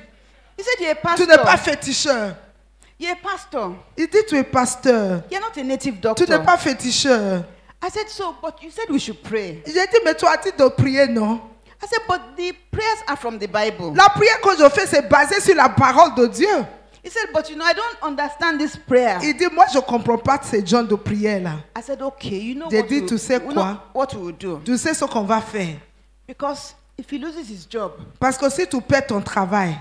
He said you're a Tu pastor. n'es pas féticheur. You're a pastor. Il dit tu es pasteur. You're not a native Tu doctor. n'es pas féticheur. I said, so, but you said we should pray. J'ai dit mais tu as dit de prier, non? I said, but the prayers are from the Bible. La prière que je fais, c'est basé sur la parole de Dieu. He said, but you know, I don't understand this prayer. Il dit, moi, je ne comprends pas ces genres de prières là. I said, okay, you know J'ai what, dit, tu sais we know quoi? what we will do. Tu sais ce qu'on va faire. Because if he loses his job, Parce que si tu perds ton travail,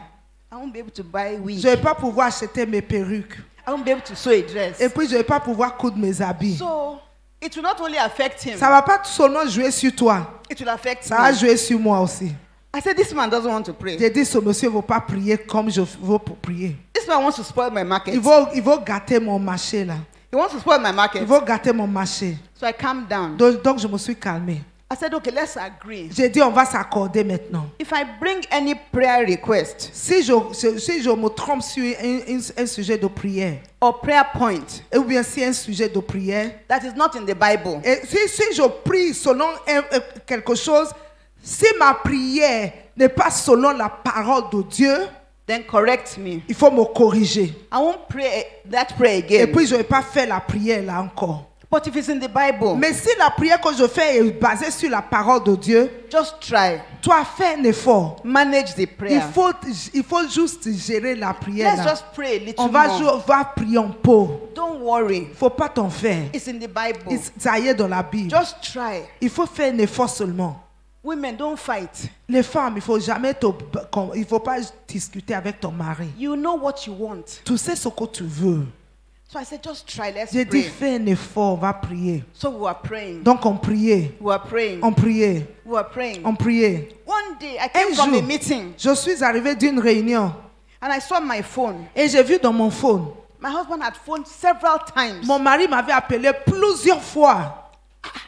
I won't be able to buy wig. je ne vais pas pouvoir acheter mes perruques. I won't be able to sew a dress. Et puis, je ne vais pas pouvoir coudre mes habits. So, it will not only affect him, Ça ne va pas seulement jouer sur toi. it will affect Ça va me. jouer sur moi aussi. I said, this man doesn't want to pray. J'ai dit, ce monsieur ne veut pas prier comme je veux pour prier. This man wants to spoil my market. Il veut gâter mon marché là. He wants to spoil my Il market. veut gâter mon marché. So I calmed down. Donc je me suis calmé. I said, okay, let's agree. J'ai dit, on va s'accorder maintenant. If I bring any prayer request Si je me trompe sur un sujet de prière, or prayer point ou bien si un sujet de prière, that is not in the Bible, et si je prie selon quelque chose, si ma prière n'est pas selon la parole de Dieu, then correct me. il faut me corriger. I won't pray that prayer Et again. puis je ne vais pas faire la prière là encore. But if it's in the Bible, Mais si la prière que je fais est basée sur la parole de Dieu, just try. toi fais un effort. Manage the prayer. Il faut juste gérer la prière Let's là. just pray a little On va more. prier en pauvre. Don't worry. Il ne faut pas t'en faire. It's in the Bible. Ça y est dans la Bible. Just try. Il faut faire un effort seulement. Women, don't fight. Les femmes, il ne faut pas discuter avec ton mari. You know what you want. Tu sais ce que tu veux. So I said, just try. Let's J'ai dit, pray. fais un effort, on va prier. So we were praying. Donc on priait, We were praying. on priait, We were praying. on priait. One day, I Un came from a jour, meeting je suis arrivée d'une réunion and I saw my phone. et j'ai vu dans mon phone, My husband had phoned several times. mon mari m'avait appelé plusieurs fois.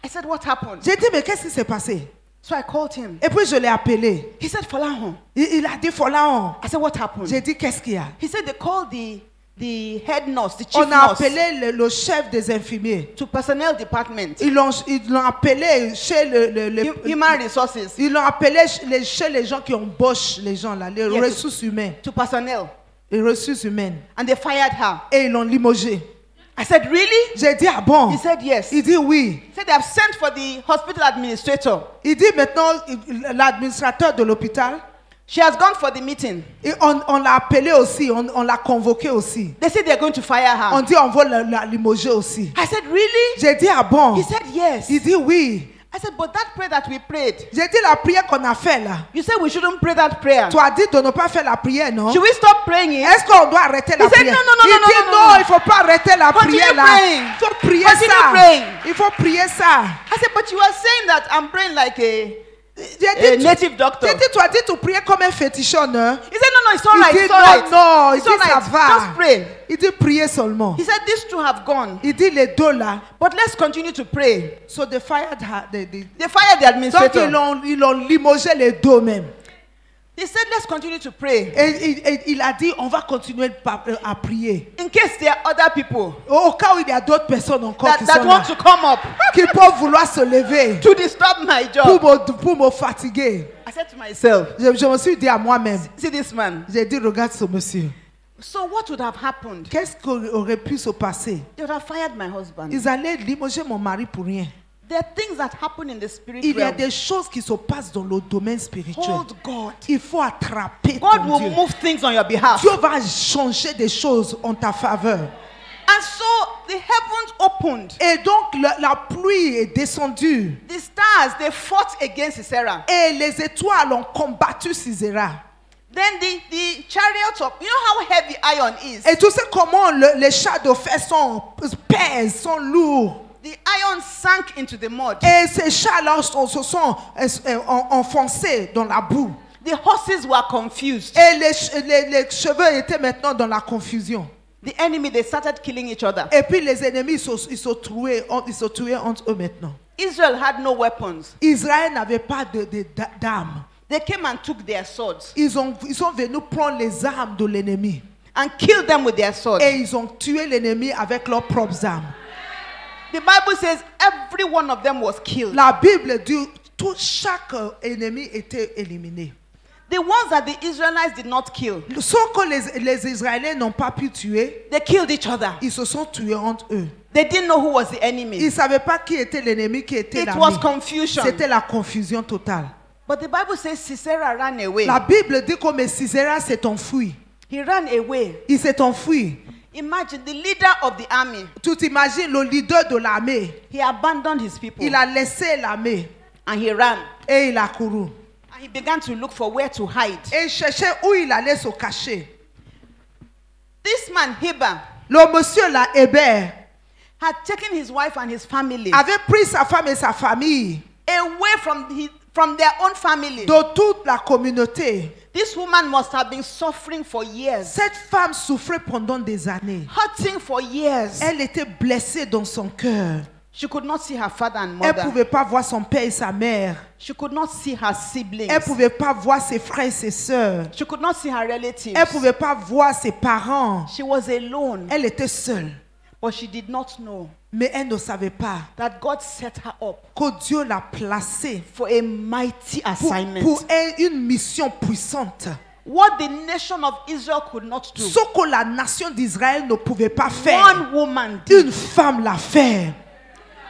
I said, what happened? J'ai dit, mais qu'est-ce qui s'est passé? So I called him. Et puis je l'ai appelé. He said, Falahon. Il a dit, Folaon. I said, what happened? J'ai dit, qu'est-ce qu'il y a? He said, they called the head nurse, the chief On a nurse, appelé le chef des infirmiers. to personnel department, Ils l'ont appelé chez human resources, ils l'ont appelé chez les gens qui embauchent les gens là, les Yes. ressources humaines, to personnel, les ressources humaines. and they fired her. Et ils l'ont limogé. I said, really? J'ai dit, ah bon? He said, yes. Il dit oui. He said, they have sent for the hospital administrator. Il dit maintenant, l'administrateur de l'hôpital, She has gone for the meeting. et on l'a appelé aussi, on l'a convoqué aussi. They said they're going to fire On her. dit, on va la limoger aussi. I said, really? J'ai dit, ah bon? He said, yes. Il dit oui. I said, but that prayer that we prayed, J'ai dit, la prière qu'on a fait là, you said we shouldn't pray that prayer. tu as dit de ne pas faire la prière, non? Should we stop praying it? Est-ce qu'on doit arrêter la He said, prière? no, no, no, Il no, dit no, no, non, no. il ne faut pas arrêter la Continue prière là. praying. Il faut prier Continue ça. praying. Il faut prier ça. I said, but you are saying that I'm praying like a J'ai dit, native doctor. j'ai dit, tu as dit tu prier comme un féticheur, non? He said, no, it's all Il right. dit It's all right. non, il It's dit all ça right. va. Just pray. Il dit prier seulement. He said, these two have gone, Il dit les deux là. but let's continue to pray. So they fired her. They fired the Donc administrator. ils l'ont limogé les deux même. He said, let's continue to pray. Et il a dit on va continuer à prier. In case there are other people Au cas où il y a d'autres personnes encore qui that sont want là, to come up qui peuvent vouloir se lever to disturb my job. pour me fatiguer. I said to myself, Je me suis dit à moi-même, see this man. j'ai dit regarde ce monsieur. So what would have happened? Qu'est-ce qui aurait pu se passer? They would have fired my husband. Ils allaient limoger mon mari pour rien. There are things that happen in the spirit Il y a realm. des choses qui se passent dans le domaine spirituel. Hold God. Il faut attraper God ton will Dieu. move things on your behalf. Dieu va changer des choses en ta faveur. And so the heavens opened. Et donc la pluie est descendue. The stars, they fought against Sisera. Et les étoiles ont combattu Sisera. Then the chariots of, you know how heavy iron is? Et tu sais comment les chars de fer pèsent, sont lourds. The iron sank into the mud. Et ces chars-là se sont enfoncés dans la boue. The horses were confused. Et les chevaux étaient maintenant dans la confusion. The enemy, they started killing each other. Et puis les ennemis, ils se tuaient entre eux maintenant. Israel had no weapons. Israël n'avait pas d'armes. They came and took their swords Ils sont venus prendre les armes de l'ennemi. and killed them with their swords. Et ils ont tué l'ennemi avec leurs propres armes. The Bible says every one of them was killed. La Bible dit chaque ennemi était éliminé. The ones that the Israelites did not kill, Ceux que les Israéliens n'ont pas pu tuer, they killed each other. ils se sont tués entre eux. They didn't know who was the Ils enemy. ne savaient pas qui était l'ennemi, qui était It l'ami. was confusion. C'était la confusion totale. But the Bible says Sisera ran away. La Bible dit que Sisera s'est enfui. He ran away. Il s'est enfui. Imagine the leader of the army. Tu t'imagines le leader de l'armée. He abandoned his people Il a laissé l'armée and he ran. et il a couru. And he began to look for where to hide. Et il cherchait où il allait se cacher. This man, Heber, Le monsieur là, Hébert, had taken his wife and his family avait pris sa femme et sa famille away from their own family. de toute la communauté. This woman must have been suffering for years, Cette femme souffrait pendant des années. hurting for years. Elle était blessée dans son cœur. She could not see her father and Elle ne mother. pouvait pas voir son père et sa mère. She could not see her siblings. Elle ne pouvait pas voir ses frères et ses sœurs. She could not see her relatives. Elle ne pouvait pas voir ses parents. She was alone, Elle était seule. but she did not know Mais elle ne savait pas that God set her up que Dieu l'a placée for a mighty assignment. pour une mission puissante. What the nation of Israel could not do, Ce que la nation d'Israël ne pouvait pas faire, one woman did. une femme l'a fait.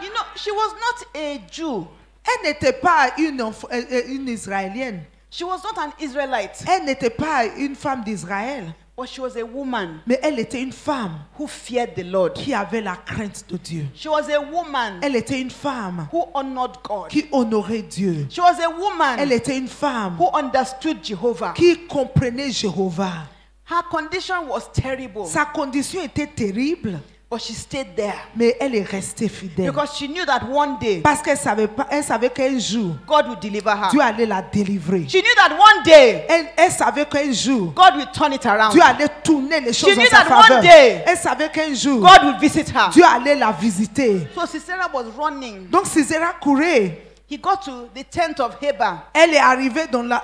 You know, she was not a Jew. Elle n'était pas une Israélienne. She was not an Israelite, Elle n'était pas une femme d'Israël. but she was a woman Mais elle était une femme who feared the Lord. qui avait la crainte de Dieu. She was a woman Elle était une femme who honored God. qui honorait Dieu. She was a woman Elle était une femme who understood Jehovah. qui comprenait Jéhovah. Her condition was terrible, Sa condition était terrible, but she stayed there mais elle est restée fidèle. because she knew that one day Parce qu'elle savait qu'un jour, God would deliver her. Dieu allait la délivrer. She knew that one day Elle savait qu'un jour, God would turn it around. Dieu allait tourner les choses She en knew sa that one faveur. day, Elle savait qu'un jour, God would visit her. Dieu allait la visiter. So Sisera was running. Donc Sisera courait. He got to the tent of Heber. Elle est arrivée dans la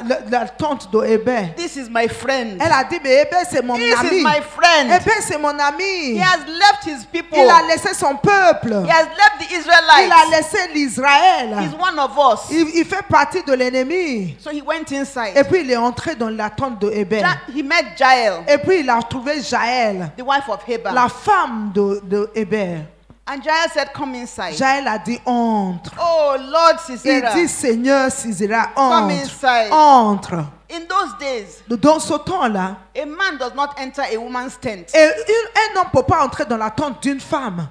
tente de Hébert. This is my friend. Elle a dit, mais Hébert c'est mon This ami. is my friend. Hébert c'est mon He ami. has left his people. Il a laissé son peuple. He has left the Il a Israelites. laissé l'Israël. He's one of us. Il fait partie de l'ennemi. So he went Et inside. puis il est entré dans la tente de Hébert. He met Jael, Et puis il a trouvé Jaël, the wife of Heber. la femme de Hébert. And Jael said, come inside. Jaël a dit entre. Oh, Lord Il Sisera. dit Seigneur Sisera, Come entre. inside. Entre. In those days, Dans ce temps-là, a man does not enter a woman's tent, un homme ne peut pas entrer dans la tente d'une femme.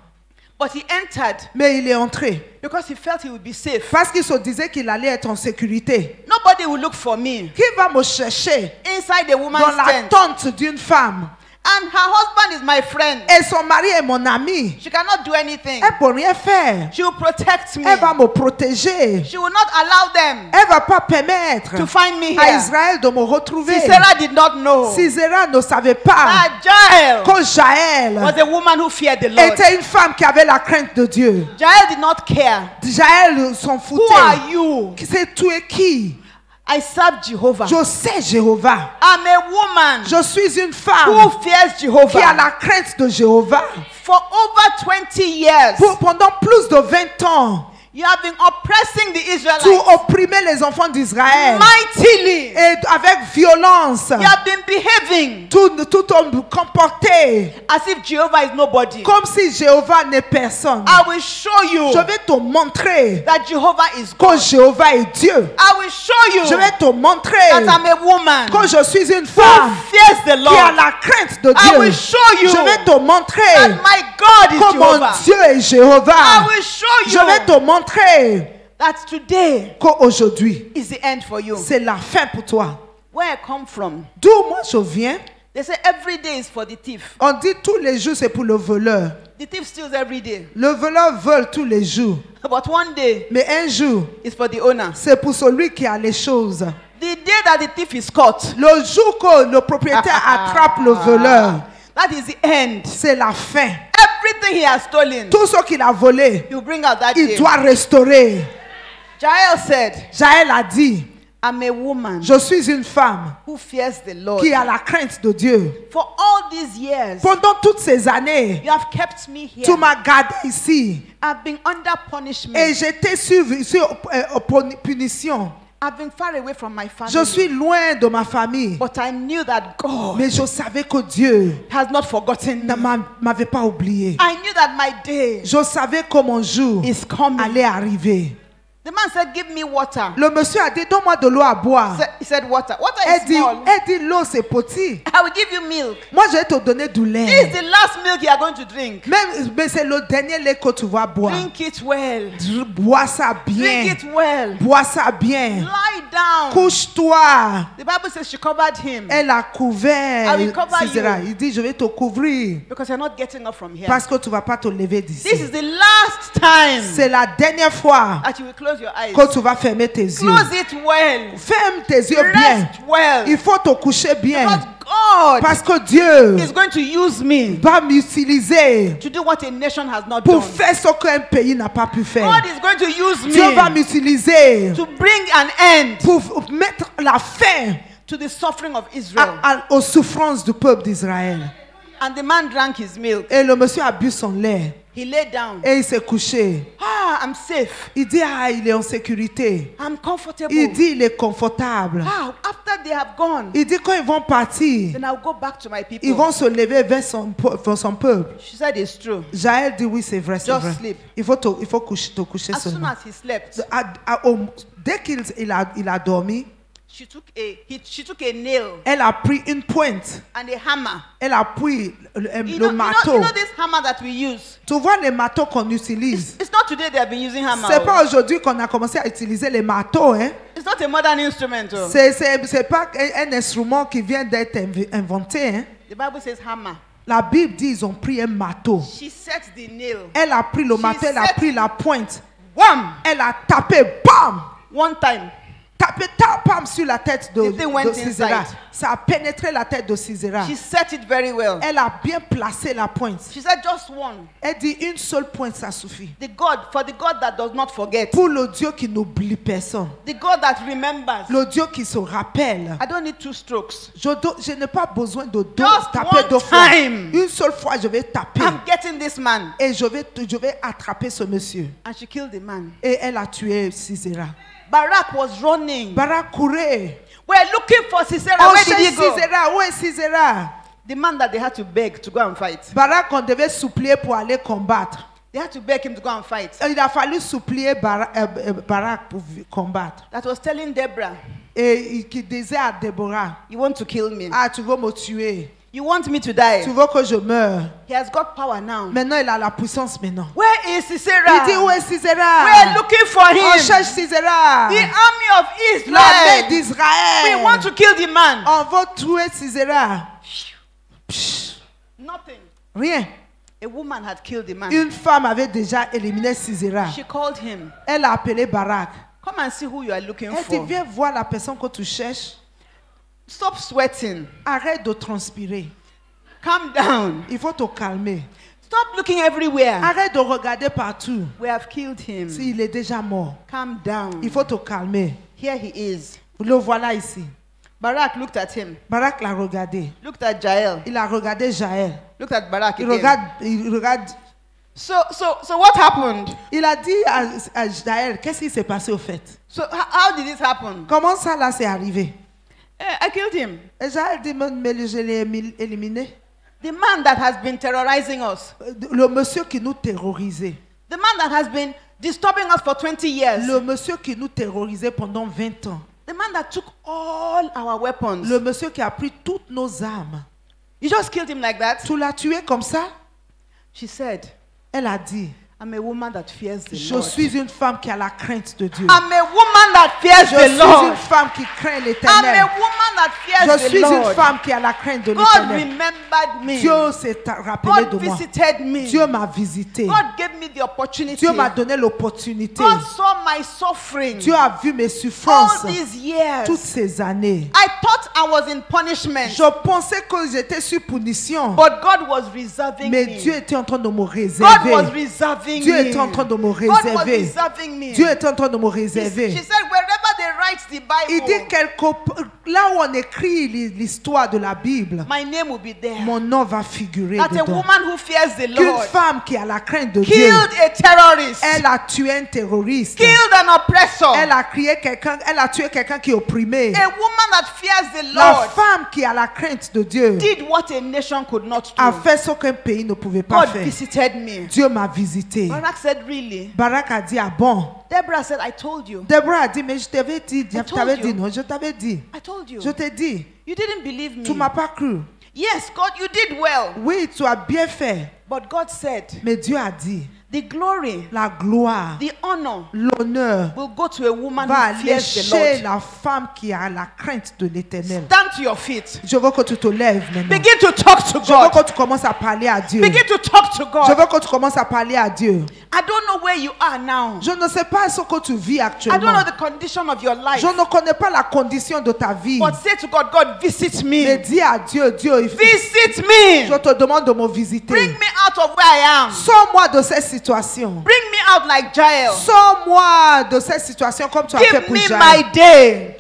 but he entered Mais il est entré. because he felt he would be safe. Parce qu'il se disait qu'il allait être en sécurité. Nobody will look for me Qui va me chercher inside a dans woman's la tent. tente d'une femme? And her husband is my friend. Et son mari est mon ami. She cannot do anything. Elle ne peut rien faire. She will protect me. Elle va me protéger. She will not allow them Elle ne va pas permettre to find me à here. Israël de me retrouver. Sisera did not know Sisera ne savait pas that Jael que Jaël was a woman who feared the Lord. était une femme qui avait la crainte de Dieu. Jael did not care. Jaël s'en Who are foutait. you? C'est tu es qui? I serve Jehovah. Je sais Jéhovah. I'm a woman Je suis une who femme fears qui a Jehovah. la crainte de Jéhovah. For over 20 years, Pendant plus de 20 ans, you have been oppressing the tu Israelites opprimais les enfants d'Israël. mightily. Et avec violence, You have been behaving tout homme comporté as if Jehovah is nobody. comme si Jéhovah n'est personne. I will show you Je vais te montrer that Jehovah is que God. Jéhovah est Dieu. I will show you Je vais te montrer that I'm a woman que je suis une who femme fears the qui a Lord. la crainte de I Dieu. will show you Je vais te montrer that my God is que mon Jehovah. Dieu est I Jéhovah. will show Je vais you te montrer that today qu'aujourd'hui, is the end for you. c'est la fin pour toi. where I come from, D'où moi je viens, they say every day is for the thief. on dit tous les jours c'est pour le voleur. The thief steals every day. Le voleur vole tous les jours. But one day Mais un jour, is for the owner. c'est pour celui qui a les choses. The day that the thief is caught, Le jour que le propriétaire attrape le voleur, that is the end. c'est la fin. Everything he has stolen, Tout ce qu'il a volé, he'll bring out that il day. doit restaurer. Jael said, Jaël a dit, I'm a woman je suis une femme who fears the Lord. qui a la crainte de Dieu. For all these years, Pendant toutes ces années, you have kept me here. tu m'as gardé ici I've been under et punishment. j'étais sur punition. I've been far away from my family. Je suis loin de ma famille. But I knew that God Mais je savais que Dieu has not forgotten ne me. m'avait pas oublié. I knew that my day Je savais que mon jour is coming. allait arriver. The man said, give me water. Le monsieur a dit, donne-moi de l'eau à boire. He said, water. Water Elle is dit, small. l'eau c'est petit. I will give you milk. Moi je vais te donner du This is lait. the last milk you are going to drink. Mais c'est le dernier lait que tu vas boire. Drink it well. Bois ça bien. Drink it well. Bois ça bien. Lie down. Couche-toi. The Bible says she covered him Elle a couvert I will cover Sisera. you. Il dit, je vais te couvrir. because you're not getting up from here. Parce que tu ne vas pas te lever This d'ici. is the last time C'est la dernière fois that you will close your eyes. que tu vas fermer tes yeux. Close it well. Ferme tes yeux bien. Rest well. Il faut te coucher bien. Because God Parce que Dieu is going to use me va m'utiliser to do what a nation has not pour done. faire ce qu'un pays n'a pas pu faire. God is going to use Dieu va me m'utiliser to bring an end pour mettre la fin to the suffering of Israel. aux souffrances du peuple d'Israël. And the man drank his milk. Et le monsieur a bu son lait. He lay down. Et il s'est couché. Ah, I'm safe. Il dit, ah, il est en sécurité. I'm comfortable. Il dit, il est confortable. Ah, after they have gone, Il dit, quand ils vont partir, then I'll go back to my people. ils vont se lever vers son peuple. She said it's true. Jaël dit, oui, c'est vrai, c'est Just vrai. sleep. Il faut te coucher As soon seulement. as he slept, Dès qu'il a dormi, she took a nail elle a pris une pointe. and a hammer. Elle a pris le You marteau. know this hammer that we use? Tu vois les marteaux qu'on utilise. It's not today they have been using hammer. C'est pas aujourd'hui qu'on a commencé à utiliser les marteaux. Hein. It's not a modern instrument. Oh. C'est pas un instrument qui vient d'être inventé. Hein. The Bible says hammer. La Bible dit ils ont pris un marteau. She set the nail. Elle a pris le marteau, elle a set- pris la pointe. Wham! Elle a tapé, bam! One time. Tapé, bam, sur la tête The thing went de Sisera. inside. Ça a pénétré la tête de Sisera. She set it very well. Elle a bien placé la pointe. She said just one. Elle dit une seule pointe, ça suffit. For the God that does not forget. Pour le Dieu qui n'oublie personne. The God that remembers. Le Dieu qui se rappelle. I don't need 2 strokes. Je n'ai pas besoin de Just taper one 2 fois. time. Une seule fois, je vais taper. I'm getting this man. Et je vais attraper ce monsieur. And she killed the man. Et elle a tué Sisera. Barak was running. Barak courait. We're looking for Sisera. On Where did cherche he go? Sisera. Où est Sisera? The man that they had to beg to go and fight. Barak, on devait supplier pour aller combattre. They had to beg him to go and fight. Il a fallu supplier Barak pour combattre. That was telling Deborah, Et qui disait à Déborah, you want to kill me. ah, tu veux me tuer. You want me to die. Tu veux que je meure. He has got power now. Maintenant, il a la puissance maintenant. Where is Sisera? Il dit, où est Sisera? We're looking for On him. cherche Sisera. The army of L'armée Israel. d'Israël. We want to kill the man. On va tuer Sisera. Nothing. Rien. A woman had killed the man. Une femme avait déjà éliminé Sisera. She called him. Elle a appelé Barak. Come and see who you are looking Elle dit, for. viens voir la personne que tu cherches. Stop sweating. Arrête de transpirer. Calm down. Il faut te calmer. Stop looking everywhere. Arrête de regarder partout. We have killed him. S'il est déjà mort. Calm down. Il faut te calmer. Here he is. Le voilà ici. Barak looked at him. Barak l'a regardé. Looked at Jael. Il a regardé Jaël. Looked at Barak Il again. regarde. So what happened? Il a dit à Jaël, qu'est-ce qui s'est passé au fait? So how did this happen? Comment ça là c'est arrivé? I killed him. Et Jaël dit, mais je l'ai éliminé. The man that has been terrorizing us. Le monsieur qui nous terrorisait. The man that has been disturbing us for 20 years. Le monsieur qui nous terrorisait pendant 20 ans. The man that took all our weapons. Le monsieur qui a pris toutes nos armes. You just killed him like that? Tu l'as tué comme ça? She said, Elle a dit, I'm a woman that fears the Je Lord. suis une femme qui a la crainte de Dieu. I'm a woman that fears Je the suis Lord. une femme qui craint I'm a l'Éternel. woman that fears Je the suis une Lord. femme qui a la crainte de God l'Éternel. remembered me. Dieu s'est rappelé God de moi. visited me. Dieu m'a visité. God gave me the opportunity. Dieu m'a donné l'opportunité. God saw my suffering. Dieu a vu mes souffrances All these years. toutes ces années. I thought I was in punishment. Je pensais que j'étais sur punition. But God was reserving Mais me. Dieu était en train de me God was réserver. reserving Dieu me. était en train de me God was réserver. reserving me. Dieu était en train de me She réserver. said, wherever they write the Il Bible, dit là où on écrit l'histoire de la Bible, my name will be there. mon nom va figurer That a dedans. woman who fears the Qu'une Lord femme qui a la crainte de Dieu, killed a terrorist, elle a tué un terroriste. killed an oppressor. Elle a tué quelqu'un qui opprimait. A woman that fears the La Lord femme qui a la crainte de Dieu did what a nation could not a do. fait ce qu'un pays ne pouvait pas God faire. visited me. Dieu m'a visité. Barak said, really? Barak a dit, ah bon. Deborah said, I told you. Deborah a dit, mais je t'avais dit, I told you. non, je t'avais dit. I told you. Je t'ai dit, You didn't believe me. tu m'as pas cru. Yes, God, you did well. Oui, tu as bien fait. But God said, Mais Dieu a dit, the glory, la gloire, the honor l'honneur will go to a woman va who aller fears the chez Lord. la femme qui a la crainte de l'Éternel. Stand to your feet. Je veux que tu te lèves maintenant. Begin to talk to Je veux God. que tu commences à parler à Dieu. Begin to talk to Je God. veux que tu commences à parler à Dieu. I don't know where you are now. Je ne sais pas ce que tu vis I don't actuellement. know the condition of your life. Je ne connais pas la condition de ta vie. But say to God, God, visit Mais me. dis à Dieu, Dieu, Visit me. je te demande de me visiter. Bring me out of where I am. Sors-moi de cette situation. Bring me out like Jael. Sors-moi de cette situation comme tu as fait Give pour me Jaël. my day.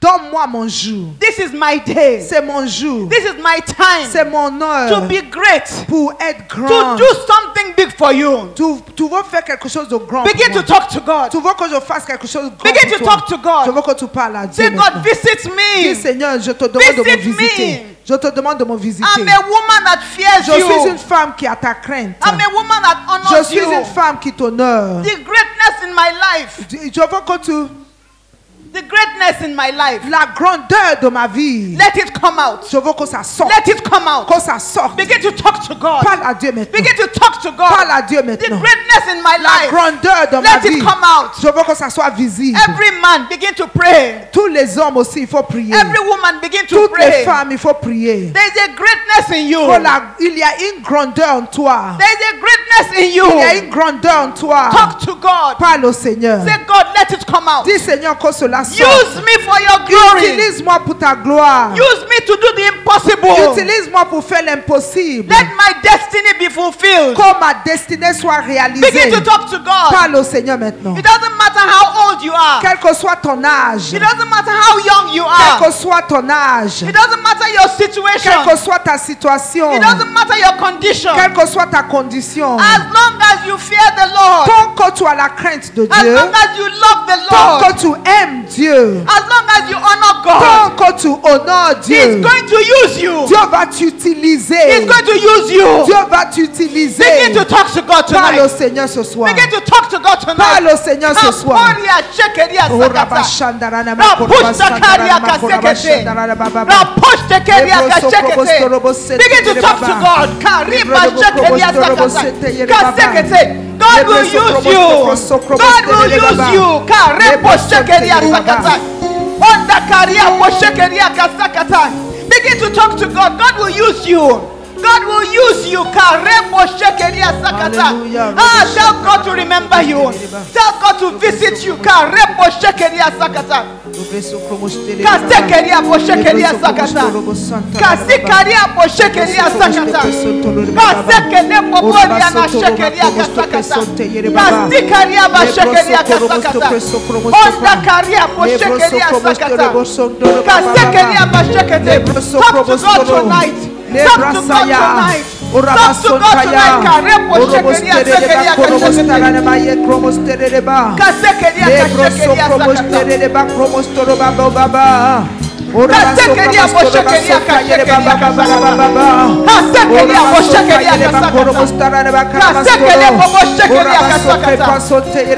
Donne-moi mon jour. This is my day. C'est mon jour. This is my time C'est mon to heure be great. pour être To grand. do something big for you. Tu veux faire quelque chose de grand Begin pour to moi. talk to God. Tu veux que je fasse quelque chose de grand Begin pour to toi. talk to God. Je veux que tu parles à Dieu Say, God, maintenant. visit Dis, me. Seigneur, je te demande de me Visit visiter. me. Je te demande de me visiter. I'm a woman that fears Je suis une you. femme qui a ta crainte. I'm a woman that Je honors suis you. une femme qui t'honore. The greatness in my life. Je veux que tu... The greatness in my life. La grandeur de ma vie. Let it come out. Je veux que ça sorte. Let it come out. Que ça sorte. Begin to talk to God. Parle à Dieu maintenant. Begin to talk to Parle God. à Dieu The maintenant. greatness in my La life. grandeur de ma Let vie. it come out. Je veux que ça soit visible. Every man begin to pray. Tous les hommes aussi, il faut prier. Every woman begin to Toutes les pray. femmes, il faut prier. There's a greatness in you. Il y a une grandeur en toi. There's a greatness in you. Il y a une grandeur en toi. Talk to God. Parle au Seigneur. Say, God, let it come out. Dis Seigneur que cela sorte. Use me for your glory. Utilise-moi pour ta gloire. Use me to do the impossible. Utilise-moi pour faire l'impossible. Let my destiny be fulfilled. Que ma destinée soit réalisée. Begin to talk to God. Parle au Seigneur maintenant. It doesn't matter how old you are. Quel que soit ton âge. It doesn't matter how young you Quel que are. soit ton âge. It doesn't matter your situation. Quelle que soit ta situation. It doesn't matter your condition. Quelle que soit ta condition. As long as you fear the Lord. Tant que tu as la crainte de As Dieu. long as you love the Tant Lord. que tu aimes Dieu. As long as you honor God. Tant que tu honores He's Dieu. going to use you. Dieu va t'utiliser. He's going to use you. Dieu va t'utiliser. Begin to talk to God Parle au tonight. Seigneur ce soir. Begin to talk to God tonight. Parle au Seigneur ce soir. Raporia shekeria Oh, sakata. Rabashandarana, Rapushta karia kasekete. Rapushta karia kasekete. Begin to talk to God. Kariba shekeria sakata. Kasekete. God will use you. God will use you. Karepo shekeria sakata. Onda karia po shekeria kasakata. Begin to talk to God. God will use you. God will use you. Karebo shekeria sakata. Hallelujah. Tell God to remember you. Tell God to visit you. Karebo shekeria sakata. Kasekeria po shekeria sakata. Kasikaria po shekeria sakata. Kasekele po boria na shekeria kasakata. Kasikaria ba shekeria kasakata. Onda karia po shekeria sakata. Kasekeria ba shekete. Talk to God tonight. Talk to God tonight. Talk to God tonight. Karepo shekeria sekeria kashekeria. Kasekeria kashekeria sakata. Kasekeria po shekeria kashekeria kasakata. Kasekeria po shekeria kasakata. Kasekeria po shekeria kasakata.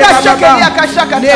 Kashekeria kasakata.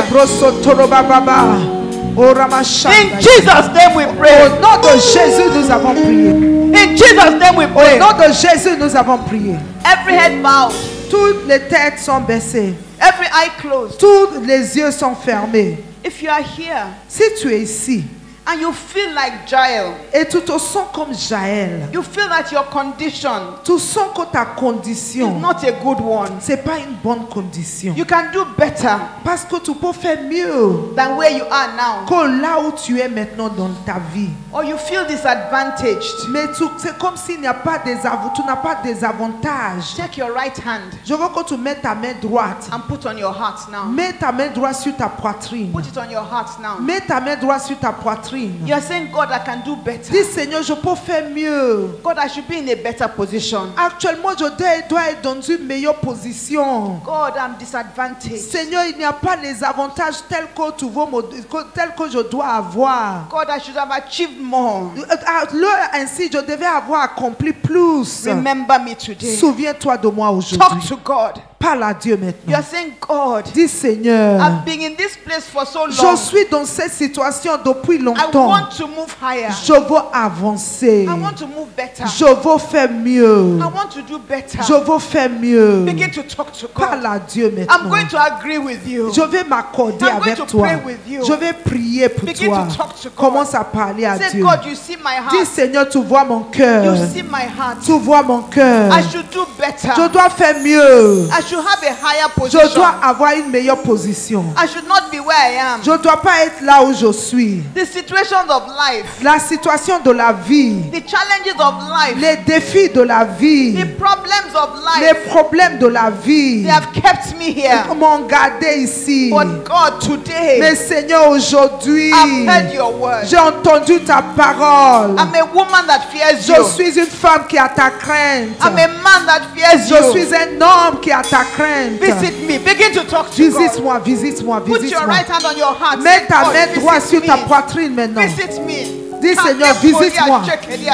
In Jesus' name we pray. Au nom de Jésus, nous avons prié. In Jesus' name we Au pray. nom de Jésus, nous avons prié. Every head bowed. Toutes les têtes sont baissées. Every eye closed. Tous les yeux sont fermés. If you are here Si tu es ici and you feel like Jael, et tu te sens comme Jaël, you feel that your condition tu sens que ta is condition, not a good one, c'est pas une bonne condition. you can do better Parce que tu peux faire mieux than where you are now. que là où tu es maintenant dans ta vie. Or you feel disadvantaged. Mais c'est comme s'il n'y a pas tu n'as pas des avantages. Take your right hand Je veux que tu mettes ta main droite. and put on your heart now. Mets ta main droite sur ta poitrine. Put it on your heart now. Mets ta main droite sur ta poitrine. You are saying, God, I can do better. Dis Seigneur, je peux faire mieux. God, I should be in a better position. Actuellement, je dois être dans une meilleure position. God, I'm disadvantaged. Seigneur, il n'y a pas les avantages tels que je dois avoir. God, I should have achieved more. Alors ainsi, je devais avoir accompli plus. Remember me today. Souviens-toi de moi Talk aujourd'hui. to God. Parle à Dieu You maintenant. are saying, God, Dis Seigneur, I've been in this place for so je long. suis dans cette situation depuis I longtemps. want to move higher. Je veux avancer. I want to move better. Je veux faire mieux. I want to do better. Je veux faire mieux. Begin to talk to Parle God. à Dieu I'm maintenant. going to agree with you. Je vais m'accorder I'm going avec to toi. pray with you. Je vais prier pour Begin toi. to talk to God. Commence à parler à Say, Dieu. God, you see my Dis heart. Seigneur, tu vois mon cœur. You see my heart. Tu vois mon cœur. I should do better. Je dois faire mieux. I should have a higher Je position. dois avoir une meilleure position. I should not be where I am. Je ne dois pas être là où je suis. The situations of life, La situation de la vie, the challenges of life, les défis de la vie, the problems of les life, problèmes de la vie they have kept me here. m'ont gardé ici. But God, today, Mais Seigneur, aujourd'hui, I've heard your word. j'ai entendu ta parole. I'm a woman that fears Je you. suis une femme qui a ta crainte. I'm a man that fears Je you. suis un homme qui a ta crainte. Visit me. Begin to talk to God. Visite-moi, visite-moi, Put your visite-moi. right hand on your heart. Mets Say, ta God, main droite visit sur ta me. poitrine maintenant. Visit me. Dis Seigneur, visite-moi.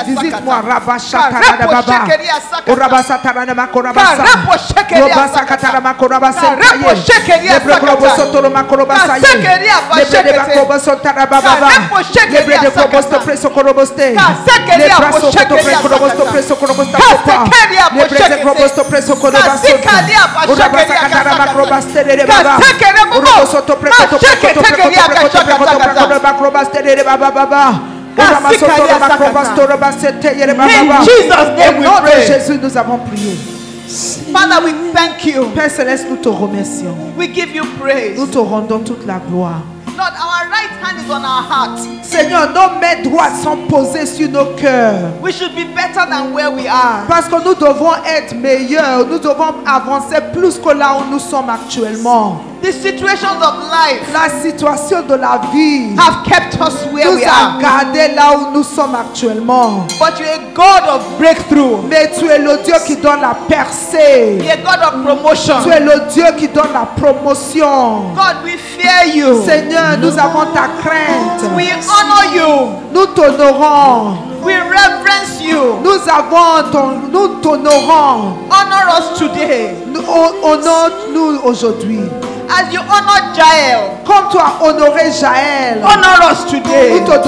Visite-moi. Rabashatarababa. Orabasatarama korabasa. Robasakatarama korabasa. Lebrobosotoroma korabasa. Lebrebakobosotarababa. Lebrebakobosto preso koroboste. Lebrasokoto preso korobosta. Lebrebakobosto preso korobosta. Orabasakatarama korobaste rebaba. Orobosoto prekoto baba. In Jesus' name we Au nom de pray. Jésus, nous avons prié. Father, we thank you. Père Céleste, nous te remercions. We give you praise. Nous te rendons toute la gloire. Lord, our right hand is on our heart. Seigneur, nos mains droites sont posées sur nos cœurs. We should be better than where we are. Parce que nous devons être meilleurs. Nous devons avancer plus que là où nous sommes actuellement. The situations of life La situation de la vie have kept us where nous we a are. gardés là où nous sommes actuellement. But you're a God of breakthrough. Mais tu es le Dieu qui donne la percée. You're a God of Tu promotion. es le Dieu qui donne la promotion. God, we fear you. Seigneur, nous avons ta crainte. We honor you. Nous t'honorons. We reverence you. Nous t'honorons. Honor us today. Honore-nous aujourd'hui. As you honor Jael, Comme tu as honoré Jaël, honor us today. nous te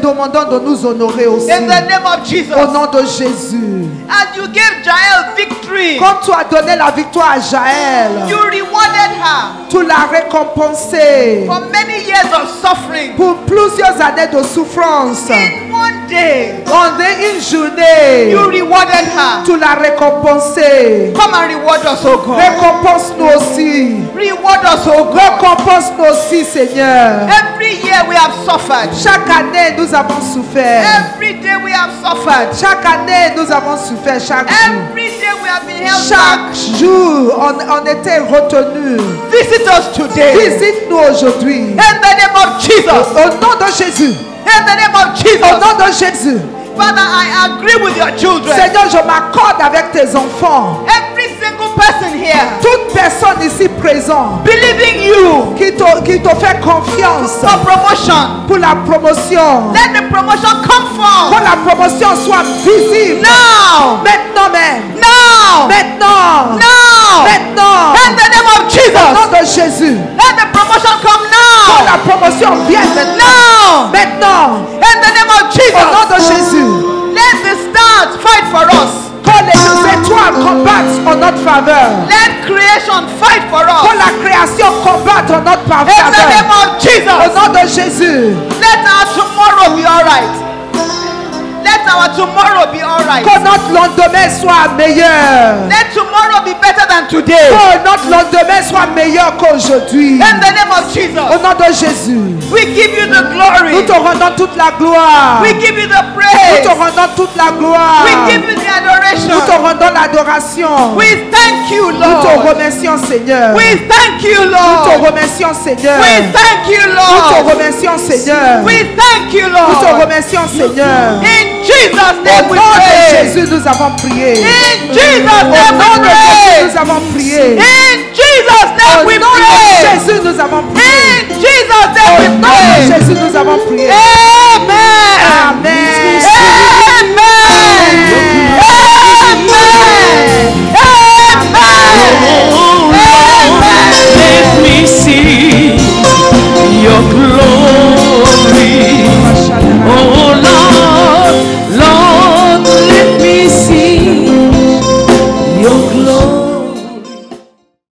demandons de nous honorer aussi. In the name of Jesus. Au nom de Jésus. As you gave Jael victory, Comme tu as donné la victoire à Jaël, you rewarded her tu l'as récompensé for many years of suffering. pour plusieurs années de souffrance. In one day, En une journée, you rewarded her. tu l'as récompensé. Come and reward us, oh God. Récompense-nous aussi. Reward us, oh God. Récompense-nous aussi, Seigneur. Every year we have suffered. Chaque année, nous avons souffert. Every day we have suffered. Chaque année, nous avons souffert. Chaque jour. Every day we have been held back. Chaque jour, on était retenus. Visit us today. Visite-nous aujourd'hui. In the name of Jesus. Au nom de Jésus. In the name of Au Jesus. nom de Jésus. Father, I agree with your children. Seigneur, je m'accorde avec tes enfants. Every single person here Toute personne ici présente believing you qui te fait confiance for promotion. pour la promotion. Let the promotion come Que forth la promotion soit visible. now. Maintenant même. Now. Maintenant. Now. Maintenant. In the name of Au Jesus. nom de Jésus. Let the promotion come Que now. la promotion vienne maintenant. Now. Maintenant. In the name of Au nom de Jesus. Jésus. Let the stars fight for us. Que les étoiles combatte en notre faveur. Let creation fight for us. Que la création combatte en notre In the faveur. name of Au Jesus. nom de Jésus. Let our tomorrow be alright. Let our tomorrow be alright. Que notre lendemain soit meilleur. Let tomorrow be better than today. Que notre lendemain soit meilleur qu'aujourd'hui. In the name of Au Jesus. nom de Jésus. We give you the Nous glory. te rendons toute la gloire. We give you the Nous praise. te rendons toute la gloire. We give you the Nous te adoration. rendons l'adoration. We thank you, Nous te Lord. remercions, Seigneur. We thank you, Nous te Lord. remercions, Seigneur. We thank you, Nous te Lord. remercions, Seigneur. We thank you, Nous te Lord. remercions, Seigneur. In Jesus' Au name we nom de pray. Jésus, nous avons prié. In Jesus' Au name nom we de Jésus, pray. nous avons prié. In Jesus' name Au we nom de pray. Jésus, nous avons prié. In Jesus' Au name we nom de pray. Jésus, nous avons prié.